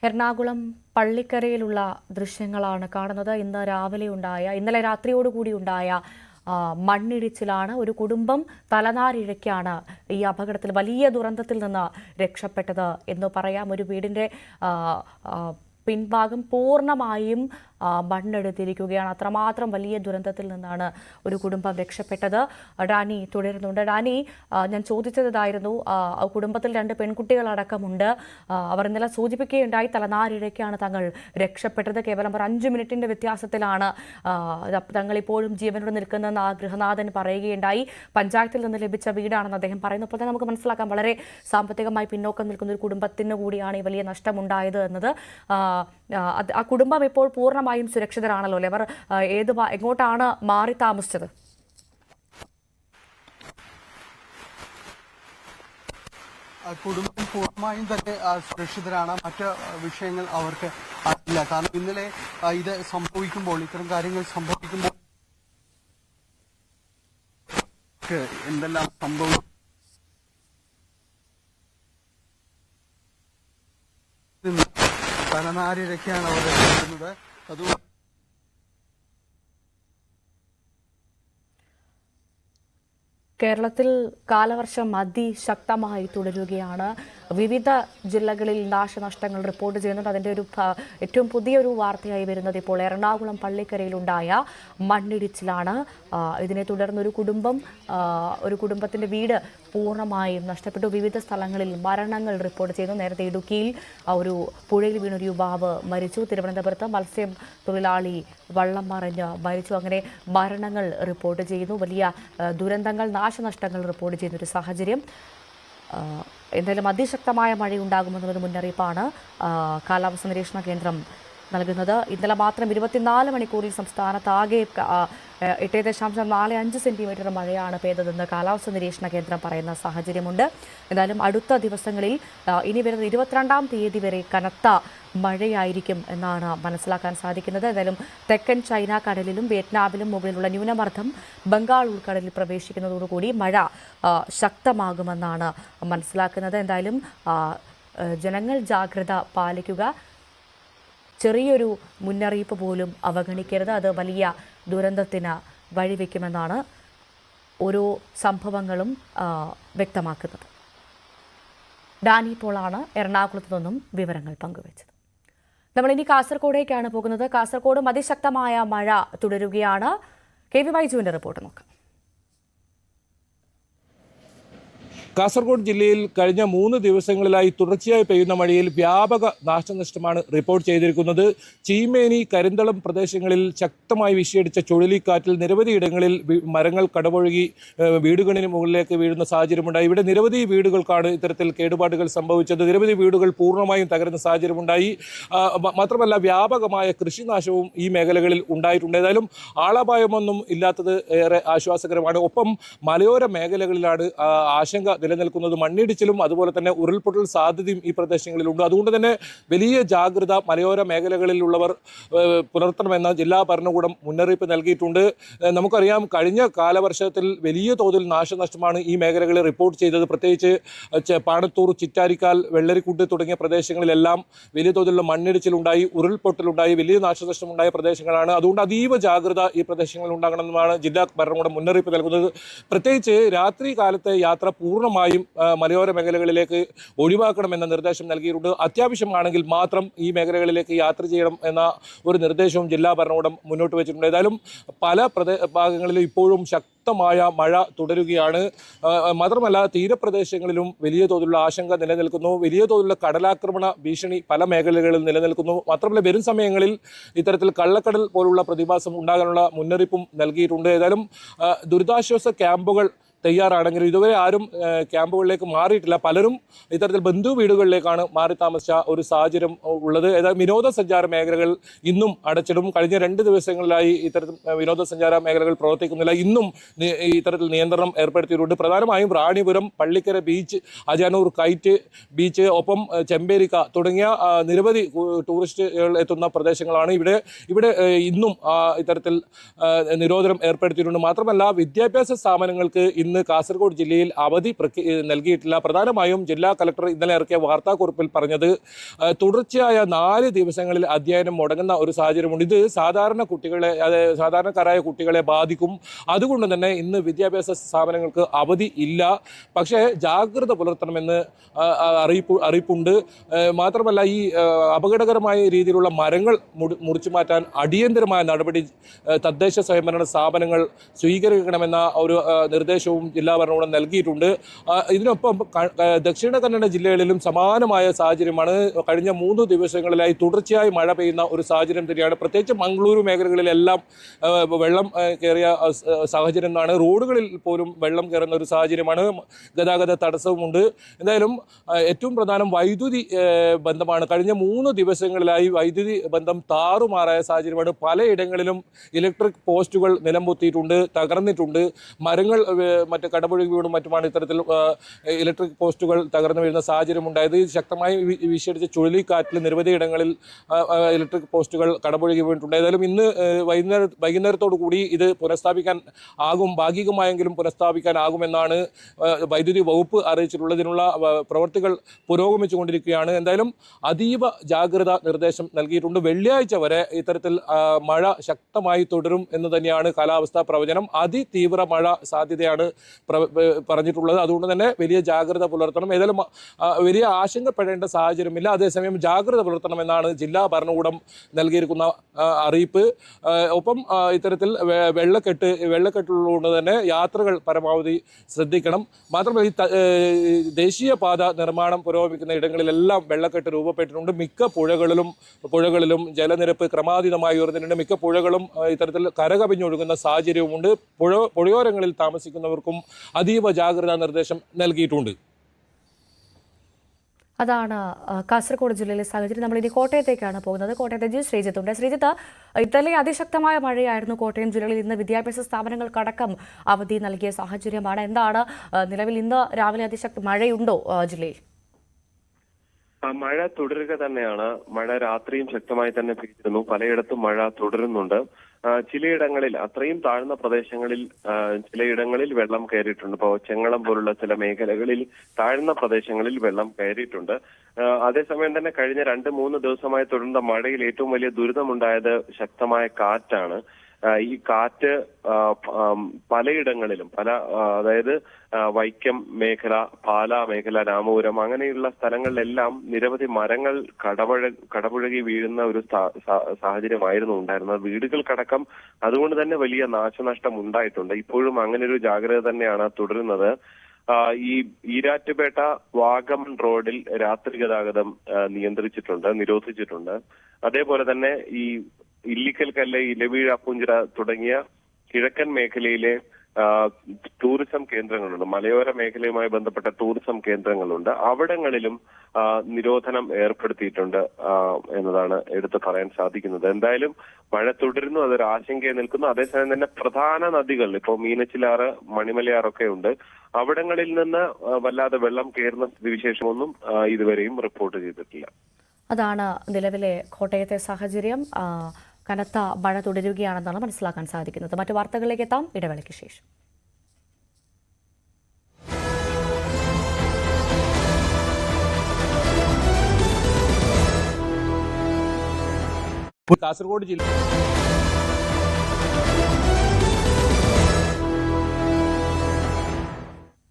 എറണാകുളം പള്ളിക്കരയിലുള്ള ദൃശ്യങ്ങളാണ് കാണുന്നത്. ഇന്നലെ രാത്രിയോടുകൂടി ഉണ്ടായ മണ്ണിടിച്ചിലാണ് ഒരു കുടുംബം തലനാരിഴയ്ക്കാണ് ഈ അപകടത്തിൽ വലിയ ദുരന്തത്തിൽ നിന്ന് രക്ഷപ്പെട്ടത് എന്ന് പറയാം. ഒരു വീടിന്റെ പിൻഭാഗം പൂർണ്ണമായും മണ്ണെടുത്തിരിക്കുകയാണ്. അത്രമാത്രം വലിയ ദുരന്തത്തിൽ നിന്നാണ് ഒരു കുടുംബം രക്ഷപ്പെട്ടത്. ഡാനി തുടരുന്നുണ്ട്. ഡാനി, ഞാൻ ചോദിച്ചതായിരുന്നു, കുടുംബത്തിൽ 2 പെൺകുട്ടികളടക്കമുണ്ട്. അവർ ഇന്നലെ സൂചിപ്പിക്കുകയുണ്ടായി തലനാരിഴയ്ക്കാണ് തങ്ങൾ രക്ഷപ്പെട്ടത്. കേവലം ഒരു 5 മിനിറ്റിന്റെ വ്യത്യാസത്തിലാണ് തങ്ങൾ ഇപ്പോഴും ജീവനോട് നിൽക്കുന്നതെന്ന് ആ ഗൃഹനാഥൻ പറയുകയുണ്ടായി. പഞ്ചായത്തിൽ നിന്ന് ലഭിച്ച വീടാണെന്ന് അദ്ദേഹം പറയുന്നു. അപ്പോൾ തന്നെ നമുക്ക് മനസ്സിലാക്കാം വളരെ സാമ്പത്തികമായി പിന്നോക്കം നിൽക്കുന്ന ഒരു കുടുംബത്തിന് കൂടിയാണ് ഈ വലിയ നഷ്ടമുണ്ടായത് എന്നത്. ആ കുടുംബം ഇപ്പോൾ പൂർണ്ണമായും സുരക്ഷിതരാണല്ലോ അല്ലേ? അവർ എങ്ങോട്ടാണ് മാറി താമസിച്ചത്? കുടുംബം പൂർണ്ണമായും തന്നെ സുരക്ഷിതരാണ്. മറ്റ് വിഷയങ്ങൾ അവർക്ക് ഇല്ല. കാരണം ഇന്നലെ ഇത് സംഭവിക്കുമ്പോൾ, ഇത്തരം കാര്യങ്ങൾ സംഭവിക്കുമ്പോൾ എന്തെല്ലാം സംഭവിക്കും തലനാരിഴയ്ക്കാണ് അവർ രക്ഷപ്പെടുന്നത്. അതുകൊണ്ട് കേരളത്തിൽ കാലവർഷം അതിശക്തമായി തുടരുകയാണ്. വിവിധ ജില്ലകളിൽ നാശനഷ്ടങ്ങൾ റിപ്പോർട്ട് ചെയ്യുന്നുണ്ട്. അതിൻ്റെ ഏറ്റവും പുതിയൊരു വാർത്തയായി വരുന്നത് ഇപ്പോൾ എറണാകുളം പള്ളിക്കരയിലുണ്ടായ മണ്ണിടിച്ചിലാണ്. ഇതിനെ തുടർന്ന് ഒരു കുടുംബത്തിൻ്റെ വീട് പൂർണ്ണമായും നഷ്ടപ്പെട്ടു. വിവിധ സ്ഥലങ്ങളിൽ മരണങ്ങൾ റിപ്പോർട്ട് ചെയ്യുന്നു. നേരത്തെ ഇടുക്കിയിൽ ഒരു പുഴയിൽ വീണൊരു യുവാവ് മരിച്ചു. തിരുവനന്തപുരത്ത് മത്സ്യം തൊഴിലാളി വള്ളം മറിഞ്ഞ് മരിച്ചു. അങ്ങനെ മരണങ്ങൾ റിപ്പോർട്ട് ചെയ്യുന്നു. വലിയ ദുരന്തങ്ങൾ, നാശനഷ്ടങ്ങൾ റിപ്പോർട്ട് ചെയ്യുന്ന ഒരു സാഹചര്യം. എന്തായാലും അതിശക്തമായ മഴയുണ്ടാകുമെന്നൊരു മുന്നറിയിപ്പാണ് കാലാവസ്ഥാ നിരീക്ഷണ കേന്ദ്രം നൽകുന്നത്. ഇന്നലെ മാത്രം 24 മണിക്കൂറിൽ സംസ്ഥാനത്താകെ 8.45 സെന്റിമീറ്റർ മഴയാണ് പെയ്തതെന്ന് കാലാവസ്ഥാ നിരീക്ഷണ കേന്ദ്രം പറയുന്ന സാഹചര്യമുണ്ട്. എന്തായാലും അടുത്ത ദിവസങ്ങളിൽ ഇനി വരുന്ന 22-ാം തീയതി വരെ കനത്ത മഴയായിരിക്കും എന്നാണ് മനസ്സിലാക്കാൻ സാധിക്കുന്നത്. എന്തായാലും തെക്കൻ ചൈന കടലിലും വിയറ്റ്നാമിലും മുകളിലുള്ള ന്യൂനമർദ്ദം ബംഗാൾ ഉൾക്കടലിൽ പ്രവേശിക്കുന്നതോടുകൂടി മഴ ശക്തമാകുമെന്നാണ് മനസ്സിലാക്കുന്നത്. എന്തായാലും ജനങ്ങൾ ജാഗ്രത പാലിക്കുക. ചെറിയൊരു മുന്നറിയിപ്പ് പോലും അവഗണിക്കരുത്. അത് വലിയ ദുരന്തത്തിന് വഴിവെക്കുമെന്നാണ് ഓരോ സംഭവങ്ങളും വ്യക്തമാക്കുന്നത്. ഡാനി പോളാണ് എറണാകുളത്ത് നിന്നും വിവരങ്ങൾ പങ്കുവച്ചത്. നമ്മളിനി കാസർഗോഡേക്കാണ് പോകുന്നത്. കാസർഗോഡും അതിശക്തമായ മഴ തുടരുകയാണ്. KV ബൈജുവിന്റെ റിപ്പോർട്ട് നോക്കാം. കാസർഗോഡ് ജില്ലയിൽ കഴിഞ്ഞ 3 ദിവസങ്ങളിലായി തുടർച്ചയായി പെയ്യുന്ന മഴയിൽ വ്യാപക നാശനഷ്ടമാണ് റിപ്പോർട്ട് ചെയ്തിരിക്കുന്നത്. ചീമേനി, കരിന്തളം പ്രദേശങ്ങളിൽ ശക്തമായി വീശിയടിച്ച ചുഴലിക്കാറ്റിൽ നിരവധിയിടങ്ങളിൽ മരങ്ങൾ കടപുഴകി വീടുകളിന് മുകളിലേക്ക് വീഴുന്ന സാഹചര്യമുണ്ടായി. ഇവിടെ നിരവധി വീടുകൾക്കാണ് ഇത്തരത്തിൽ കേടുപാടുകൾ സംഭവിച്ചത്. നിരവധി വീടുകൾ പൂർണ്ണമായും തകരുന്ന സാഹചര്യമുണ്ടായി. മാത്രമല്ല വ്യാപകമായ കൃഷിനാശവും ഈ മേഖലകളിൽ ഉണ്ടായിട്ടുണ്ട്. ഏതായാലും ആളപായമൊന്നും ഇല്ലാത്തത് ഏറെ ആശ്വാസകരമാണ്. ഒപ്പം മലയോര മേഖലകളിലാണ് ആശങ്ക നിലനിൽക്കുന്നത്. മണ്ണിടിച്ചിലും അതുപോലെ തന്നെ ഉരുൾപൊട്ടൽ സാധ്യതയും ഈ പ്രദേശങ്ങളിലുണ്ട്. അതുകൊണ്ട് തന്നെ വലിയ ജാഗ്രത മലയോര മേഖലകളിലുള്ളവർ പുലർത്തണമെന്ന് ജില്ലാ ഭരണകൂടം മുന്നറിയിപ്പ് നൽകിയിട്ടുണ്ട്. നമുക്കറിയാം, കഴിഞ്ഞ കാലവർഷത്തിൽ വലിയ തോതിൽ നാശനഷ്ടമാണ് ഈ മേഖലകളിൽ റിപ്പോർട്ട് ചെയ്തത്. പ്രത്യേകിച്ച് പാണത്തൂർ, ചിറ്റാരിക്കാൽ, വെള്ളരിക്കുണ്ട് തുടങ്ങിയ പ്രദേശങ്ങളിലെല്ലാം വലിയ തോതിലുള്ള മണ്ണിടിച്ചിലുണ്ടായി, ഉരുൾപൊട്ടലുണ്ടായി, വലിയ നാശനഷ്ടമുണ്ടായ പ്രദേശങ്ങളാണ്. അതുകൊണ്ട് അതീവ ജാഗ്രത ഈ പ്രദേശങ്ങളിൽ ഉണ്ടാകണമെന്നാണ് ജില്ലാ ഭരണകൂടം മുന്നറിയിപ്പ് നൽകുന്നത്. പ്രത്യേകിച്ച് രാത്രി കാലത്തെ യാത്ര പൂർണ്ണമായും മലയോര മേഖലകളിലേക്ക് ഒഴിവാക്കണമെന്ന നിർദ്ദേശം നൽകിയിട്ടുണ്ട്. അത്യാവശ്യമാണെങ്കിൽ മാത്രം ഈ മേഖലകളിലേക്ക് യാത്ര ചെയ്യണം എന്ന ഒരു നിർദ്ദേശവും ജില്ലാ ഭരണകൂടം മുന്നോട്ട് വെച്ചിട്ടുണ്ട്. ഏതായാലും പല ഭാഗങ്ങളിലും ഇപ്പോഴും ശക്തമായ മഴ തുടരുകയാണ്. മാത്രമല്ല തീരപ്രദേശങ്ങളിലും വലിയ തോതിലുള്ള ആശങ്ക നിലനിൽക്കുന്നു. വലിയ തോതിലുള്ള കടലാക്രമണ ഭീഷണി പല മേഖലകളിലും നിലനിൽക്കുന്നു. മാത്രമല്ല വരും സമയങ്ങളിൽ ഇത്തരത്തിൽ കള്ളക്കടൽ പോലുള്ള പ്രതിഭാസം ഉണ്ടാകാനുള്ള മുന്നറിയിപ്പും നൽകിയിട്ടുണ്ട്. ഏതായാലും ദുരിതാശ്വാസ ക്യാമ്പുകൾ തയ്യാറാണെങ്കിലും ഇതുവരെ ആരും ക്യാമ്പുകളിലേക്ക് മാറിയിട്ടില്ല. പലരും ഇത്തരത്തിൽ ബന്ധു വീടുകളിലേക്കാണ് മാറി താമസിച്ച ഒരു സാഹചര്യം ഉള്ളത്. ഏതായാലും വിനോദസഞ്ചാര മേഖലകൾ ഇന്നും അടച്ചിടും. കഴിഞ്ഞ 2 ദിവസങ്ങളിലായി ഇത്തരത്തിൽ വിനോദസഞ്ചാര മേഖലകൾ പ്രവർത്തിക്കുന്നില്ല. ഇന്നും ഇത്തരത്തിൽ നിയന്ത്രണം ഏർപ്പെടുത്തിയിട്ടുണ്ട്. പ്രധാനമായും Ranipuram, Pallikkara beach, Ajanur KITE beach, ഒപ്പം ചെമ്പേരിക്ക തുടങ്ങിയ നിരവധി ടൂറിസ്റ്റുകൾ എത്തുന്ന പ്രദേശങ്ങളാണ്. ഇവിടെ ഇന്നും ഇത്തരത്തിൽ നിരോധനം ഏർപ്പെടുത്തിയിട്ടുണ്ട്. മാത്രമല്ല വിദ്യാഭ്യാസ സ്ഥാപനങ്ങൾക്ക് ഇന്ന് കാസർഗോഡ് ജില്ലയിൽ അവധി നൽകിയിട്ടില്ല. പ്രധാനമായും ജില്ലാ കളക്ടർ ഇന്നലെ ഇറക്കിയ വാർത്താക്കുറിപ്പിൽ പറഞ്ഞത് തുടർച്ചയായ 4 ദിവസങ്ങളിൽ അധ്യയനം മുടങ്ങുന്ന ഒരു സാഹചര്യമുണ്ട്. ഇത് സാധാരണക്കാരായ കുട്ടികളെ ബാധിക്കും. അതുകൊണ്ട് തന്നെ ഇന്ന് വിദ്യാഭ്യാസ സ്ഥാപനങ്ങൾക്ക് അവധി ഇല്ല. പക്ഷേ ജാഗ്രത പുലർത്തണമെന്ന് അറിയിപ്പുണ്ട്. മാത്രമല്ല ഈ അപകടകരമായ രീതിയിലുള്ള മരങ്ങൾ മുറിച്ചു മാറ്റാൻ അടിയന്തരമായ നടപടി തദ്ദേശ സ്വയംഭരണ സ്ഥാപനങ്ങൾ സ്വീകരിക്കണമെന്ന ഒരു നിർദ്ദേശവും ജില്ലാ ഭരണകൂടം നൽകിയിട്ടുണ്ട്. ഇതിനൊപ്പം ദക്ഷിണ കന്നഡ ജില്ലകളിലും സമാനമായ സാഹചര്യമാണ്. കഴിഞ്ഞ 3 ദിവസങ്ങളിലായി തുടർച്ചയായി മഴ പെയ്യുന്ന ഒരു സാഹചര്യം തന്നെയാണ്. പ്രത്യേകിച്ച് മംഗളൂരു മേഖലകളിലെല്ലാം വെള്ളം കയറിയ സാഹചര്യമാണ്. റോഡുകളിൽ പോലും വെള്ളം കയറുന്ന ഒരു സാഹചര്യമാണ്. ഗതാഗത തടസ്സവുമുണ്ട്. എന്തായാലും ഏറ്റവും പ്രധാനം വൈദ്യുതി ബന്ധമാണ്. കഴിഞ്ഞ 3 ദിവസങ്ങളിലായി വൈദ്യുതി ബന്ധം താറുമാറായ സാഹചര്യമാണ്. പലയിടങ്ങളിലും ഇലക്ട്രിക് പോസ്റ്റുകൾ നിലംപൊത്തിയിട്ടുണ്ട്, തകർന്നിട്ടുണ്ട്. മരങ്ങൾ മറ്റ് കടപുഴകി വീണും മറ്റുമാണ് ഇത്തരത്തിൽ ഇലക്ട്രിക് പോസ്റ്റുകൾ തകർന്നു വീഴുന്ന സാഹചര്യം ഉണ്ടായത്. ശക്തമായി വീശിയടിച്ച ചുഴലിക്കാറ്റിൽ നിരവധിയിടങ്ങളിൽ ഇലക്ട്രിക് പോസ്റ്റുകൾ കടപുഴകി വീണിട്ടുണ്ട്. ഏതായാലും ഇന്ന് വൈകുന്നേരത്തോടു കൂടി ഇത് പുനഃസ്ഥാപിക്കാൻ ആകും, ഭാഗികമായെങ്കിലും പുനഃസ്ഥാപിക്കാനാകുമെന്നാണ് വൈദ്യുതി വകുപ്പ് അറിയിച്ചിട്ടുള്ളത്. ഇതിനുള്ള പ്രവൃത്തികൾ പുരോഗമിച്ചുകൊണ്ടിരിക്കുകയാണ്. എന്തായാലും അതീവ ജാഗ്രതാ നിർദ്ദേശം നൽകിയിട്ടുണ്ട്. വെള്ളിയാഴ്ച വരെ ഇത്തരത്തിൽ മഴ ശക്തമായി തുടരും എന്ന് തന്നെയാണ് കാലാവസ്ഥാ പ്രവചനം. അതിതീവ്ര മഴ സാധ്യതയാണ് പറഞ്ഞിട്ടുള്ളത്. അതുകൊണ്ട് തന്നെ വലിയ ജാഗ്രത പുലർത്തണം. ഏതായാലും വലിയ ആശങ്കപ്പെടേണ്ട സാഹചര്യമില്ല. അതേസമയം ജാഗ്രത പുലർത്തണമെന്നാണ് ജില്ലാ ഭരണകൂടം നൽകിയിരിക്കുന്ന അറിയിപ്പ്. ഒപ്പം ഇത്തരത്തിൽ വെള്ളക്കെട്ടുള്ളതുകൊണ്ട് തന്നെ യാത്രകൾ പരമാവധി ശ്രദ്ധിക്കണം. മാത്രമല്ല ഈ ദേശീയപാത നിർമ്മാണം പുരോഗമിക്കുന്ന ഇടങ്ങളിലെല്ലാം വെള്ളക്കെട്ട് രൂപപ്പെട്ടിട്ടുണ്ട്. മിക്ക പുഴകളിലും ജലനിരപ്പ് ക്രമാതീതമായി ഉയർന്നിട്ടുണ്ട്. മിക്ക പുഴകളും ഇത്തരത്തിൽ കരകവിഞ്ഞൊഴുകുന്ന സാഹചര്യവുമുണ്ട്. പുഴയോരങ്ങളിൽ താമസിക്കുന്നവർക്കും അതീവ ജാഗ്രതാ നിർദ്ദേശം നൽകിയിട്ടുണ്ട്. അതാണ് കാസർഗോഡ് ജില്ലയിലെ സാഹചര്യം. നമ്മൾ ഇനി കോട്ടയത്തേക്കാണ് പോകുന്നത്. കോട്ടയത്തെ ശ്രീജിത്തുണ്ട്. ശ്രീജിത്ത്, ഇന്നലെ അതിശക്തമായ മഴയായിരുന്നു കോട്ടയം ജില്ലയിൽ. ഇന്ന് വിദ്യാഭ്യാസ സ്ഥാപനങ്ങൾക്കടക്കം അവധി നൽകിയ സാഹചര്യമാണ്. എന്താണ് നിലവിൽ ഇന്ന് രാവിലെ മഴയുണ്ടോ ജില്ലയിൽ? മഴ തുടരുക തന്നെയാണ്. മഴ രാത്രിയും ശക്തമായി തന്നെ പെയ്തിരുന്നു. പലയിടത്തും മഴ തുടരുന്നുണ്ട്. ചിലയിടങ്ങളിൽ, അത്രയും താഴ്ന്ന പ്രദേശങ്ങളിൽ ചിലയിടങ്ങളിൽ വെള്ളം കയറിയിട്ടുണ്ട്. ഇപ്പോൾ ചെങ്ങളം പോലുള്ള ചില മേഖലകളിൽ താഴ്ന്ന പ്രദേശങ്ങളിൽ വെള്ളം കയറിയിട്ടുണ്ട്. അതേസമയം തന്നെ കഴിഞ്ഞ 2-3 ദിവസമായി തുടർന്ന മഴയിൽ ഏറ്റവും വലിയ ദുരിതമുണ്ടായത് ശക്തമായ കാറ്റാണ്. ഈ കാറ്റ് പലയിടങ്ങളിലും അതായത് വൈക്കം മേഖല, പാലാ മേഖല, രാമപുരം അങ്ങനെയുള്ള സ്ഥലങ്ങളിലെല്ലാം നിരവധി മരങ്ങൾ കടപുഴകി വീഴുന്ന ഒരു സാഹചര്യമായിരുന്നു ഉണ്ടായിരുന്നത്. വീടുകൾക്കടക്കം അതുകൊണ്ട് തന്നെ വലിയ നാശനഷ്ടം ഉണ്ടായിട്ടുണ്ട്. ഇപ്പോഴും അങ്ങനെ ഒരു ജാഗ്രത തന്നെയാണ് തുടരുന്നത്. ഈ ഈരാറ്റുപേട്ട വാഗമൺ റോഡിൽ രാത്രി ഗതാഗതം നിരോധിച്ചിട്ടുണ്ട്. അതേപോലെ തന്നെ ഈ ഇല്ലിക്കൽ കല്ല്, ഇലവീഴ, പൂഞ്ചിറ തുടങ്ങിയ കിഴക്കൻ മേഖലയിലെ ടൂറിസം കേന്ദ്രങ്ങളുണ്ട്. മലയോര മേഖലയുമായി ബന്ധപ്പെട്ട ടൂറിസം കേന്ദ്രങ്ങളുണ്ട്. അവിടങ്ങളിലും നിരോധനം ഏർപ്പെടുത്തിയിട്ടുണ്ട് എന്നതാണ് എടുത്തു പറയാൻ സാധിക്കുന്നത്. എന്തായാലും മഴ തുടരുന്നു, അതൊരു ആശങ്കയെ നിൽക്കുന്നു. അതേസമയം തന്നെ പ്രധാന നദികൾ, ഇപ്പോൾ മീനച്ചിലാറ്, മണിമലയാറൊക്കെ ഉണ്ട്. അവിടങ്ങളിൽ നിന്ന് വല്ലാതെ വെള്ളം കയറുന്ന സ്ഥിതിവിശേഷമൊന്നും ഇതുവരെയും റിപ്പോർട്ട് ചെയ്തിട്ടില്ല. അതാണ് നിലവിലെ കോട്ടയത്തെ സാഹചര്യം. കനത്ത മഴ തുടരുകയാണെന്നാണ് മനസ്സിലാക്കാൻ സാധിക്കുന്നത്. മറ്റു വാർത്തകളിലേക്ക് എത്താം ഇടവേളയ്ക്ക് ശേഷം. കാസർഗോഡ് ജില്ല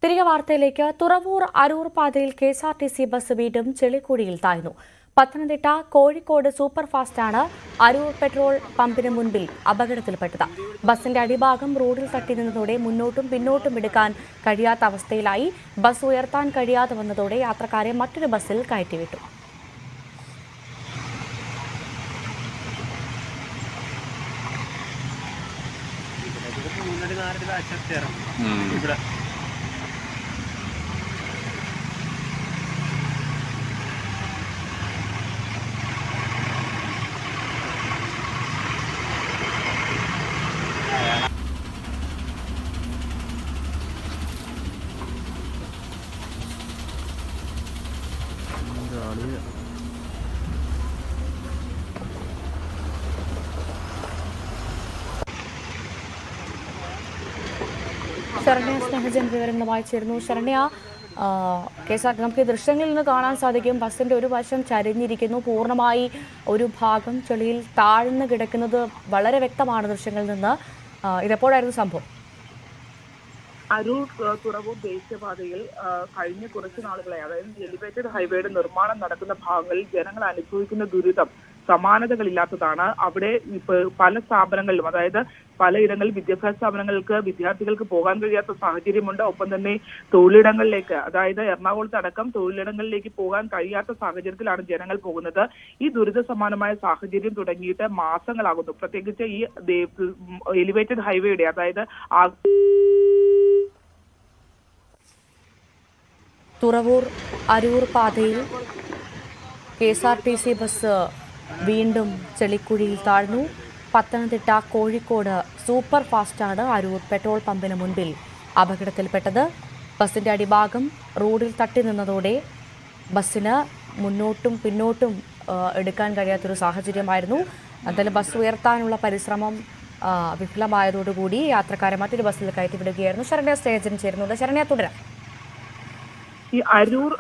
തിരികെ വാർത്തയിലേക്ക്. തുറവൂർ അരൂർ പാതയിൽ KSRTC ബസ് വീണ്ടും ചെളിക്കുഴിയിൽ താഴ്ന്നു. പത്തനംതിട്ട കോഴിക്കോട് സൂപ്പർ ഫാസ്റ്റാണ് അരൂർ പെട്രോൾ പമ്പിന് മുൻപിൽ അപകടത്തിൽപ്പെട്ടത്. ബസിന്റെ അടിഭാഗം റോഡിൽ തട്ടി നിന്നതോടെ മുന്നോട്ടും പിന്നോട്ടും എടുക്കാൻ കഴിയാത്ത അവസ്ഥയിലായി. ബസ് ഉയർത്താൻ കഴിയാതെ വന്നതോടെ യാത്രക്കാരെ മറ്റൊരു ബസ്സിൽ കയറ്റിവിട്ടു. ശരണ്യ സ്നേഹജൻ വിവരങ്ങളുമായി ചേരുന്നു. ശരണ്യ, നമുക്ക് ഈ ദൃശ്യങ്ങളിൽ നിന്ന് കാണാൻ സാധിക്കും ബസിന്റെ ഒരു വശം ചരിഞ്ഞിരിക്കുന്നു. പൂർണ്ണമായി ഒരു ഭാഗം ചെളിയിൽ താഴ്ന്നു കിടക്കുന്നത് വളരെ വ്യക്തമാണ് ദൃശ്യങ്ങളിൽ നിന്ന്. ഇതെപ്പോഴായിരുന്നു സംഭവം? അരൂർ തുറവൂർ ദേശീയപാതയിൽ കഴിഞ്ഞ കുറച്ചു നാളുകളായി, അതായത് എലിവേറ്റഡ് ഹൈവേയുടെ നിർമ്മാണം നടക്കുന്ന ഭാഗങ്ങളിൽ ജനങ്ങൾ അനുഭവിക്കുന്ന ദുരിതം സമാനതകളില്ലാത്തതാണ്. അവിടെ പല സ്ഥാപനങ്ങളിലും, അതായത് പലയിടങ്ങളിൽ വിദ്യാഭ്യാസ സ്ഥാപനങ്ങൾക്ക് വിദ്യാർത്ഥികൾക്ക് പോകാൻ കഴിയാത്ത സാഹചര്യമുണ്ട്. ഒപ്പം തന്നെ തൊഴിലിടങ്ങളിലേക്ക്, അതായത് എറണാകുളത്ത് അടക്കം തൊഴിലിടങ്ങളിലേക്ക് പോകാൻ കഴിയാത്ത സാഹചര്യത്തിലാണ് ജനങ്ങൾ പോകുന്നത്. ഈ ദുരിത സമാനമായ സാഹചര്യം തുടങ്ങിയിട്ട് മാസങ്ങളാകുന്നു. പ്രത്യേകിച്ച് ഈ എലിവേറ്റഡ് ഹൈവേയുടെ, അതായത് തുറവൂർ അരൂർ പാതയിൽ KSRTC ബസ് വീണ്ടും ചെളിക്കുഴിയിൽ താഴ്ന്നു. പത്തനംതിട്ട കോഴിക്കോട് സൂപ്പർ ഫാസ്റ്റാണ് അരൂർ പെട്രോൾ പമ്പിന് മുൻപിൽ അപകടത്തിൽപ്പെട്ടത്. ബസിന്റെ അടിഭാഗം റോഡിൽ തട്ടി നിന്നതോടെ ബസ്സിന് മുന്നോട്ടും പിന്നോട്ടും എടുക്കാൻ കഴിയാത്തൊരു സാഹചര്യമായിരുന്നു. എന്തായാലും ബസ് ഉയർത്താനുള്ള പരിശ്രമം വിഫലമായതോടുകൂടി യാത്രക്കാരെ മറ്റൊരു ബസ്സിൽ കയറ്റിവിടുകയായിരുന്നു. ശരണ്യ സ്റ്റേജൻ ചേരുന്നുണ്ട്. ശരണ്യ, തുടരാം. ഈ അരൂർ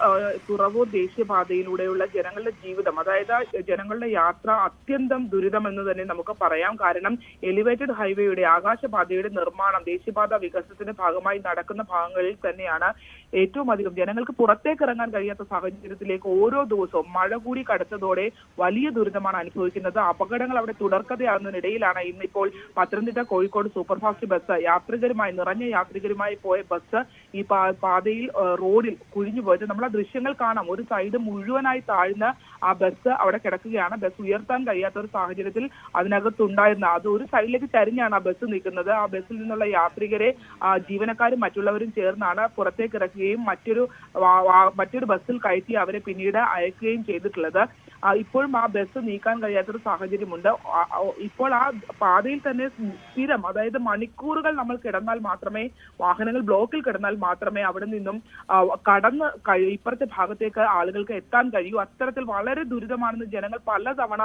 തുറവൂർ ദേശീയപാതയിലൂടെയുള്ള ജനങ്ങളുടെ ജീവിതം, അതായത് ജനങ്ങളുടെ യാത്ര അത്യന്തം ദുരിതമെന്ന് തന്നെ നമുക്ക് പറയാം. കാരണം എലിവേറ്റഡ് ഹൈവേയുടെ ആകാശപാതയുടെ നിർമ്മാണം ദേശീയപാത വികസനത്തിന്റെ ഭാഗമായി നടക്കുന്ന ഭാഗങ്ങളിൽ തന്നെയാണ് ഏറ്റവും അധികം ജനങ്ങൾക്ക് പുറത്തേക്ക് ഇറങ്ങാൻ കഴിയാത്ത സാഹചര്യത്തിലേക്ക് ഓരോ ദിവസവും മഴ കൂടി കടുത്തതോടെ വലിയ ദുരിതമാണ് അനുഭവിക്കുന്നത്. അപകടങ്ങൾ അവിടെ തുടർക്കഥയാകുന്നതിനിടയിലാണ് ഇന്നിപ്പോൾ പത്തനംതിട്ട കോഴിക്കോട് സൂപ്പർഫാസ്റ്റ് ബസ് നിറഞ്ഞ യാത്രികരുമായി പോയ ബസ് ഈ പാതയിൽ റോഡിൽ കുഴിഞ്ഞു പോയത് നമ്മൾ ആ ദൃശ്യങ്ങൾ കാണാം. ഒരു സൈഡ് മുഴുവനായി താഴ്ന്ന ആ ബസ് അവിടെ കിടക്കുകയാണ്. ബസ് ഉയർത്താൻ കഴിയാത്ത ഒരു സാഹചര്യത്തിൽ അതിനകത്തുണ്ടായിരുന്ന അത് ഒരു സൈഡിലേക്ക് ചരിഞ്ഞാണ് ആ ബസ് നിൽക്കുന്നത്. ആ ബസ്സിൽ നിന്നുള്ള യാത്രികരെ ജീവനക്കാരും മറ്റുള്ളവരും ചേർന്നാണ് പുറത്തേക്ക് ഇറക്കുകയും മറ്റൊരു ബസ്സിൽ കയറ്റി അവരെ പിന്നീട് അയക്കുകയും ചെയ്തിട്ടുള്ളത്. ഇപ്പോഴും ആ ബസ് നീക്കാൻ കഴിയാത്തൊരു സാഹചര്യമുണ്ട്. ഇപ്പോൾ ആ പാതയിൽ തന്നെ സ്ഥിരം, അതായത് മണിക്കൂറുകൾ നമ്മൾ കിടന്നാൽ മാത്രമേ, വാഹനങ്ങൾ ബ്ലോക്കിൽ കിടന്നാൽ മാത്രമേ അവിടെ നിന്നും കടന്ന് ഇപ്പുറത്തെ ഭാഗത്തേക്ക് ആളുകൾക്ക് എത്താൻ കഴിയൂ. അത്തരത്തിൽ വളരെ ദുരിതമാണെന്ന് ജനങ്ങൾ പലതവണ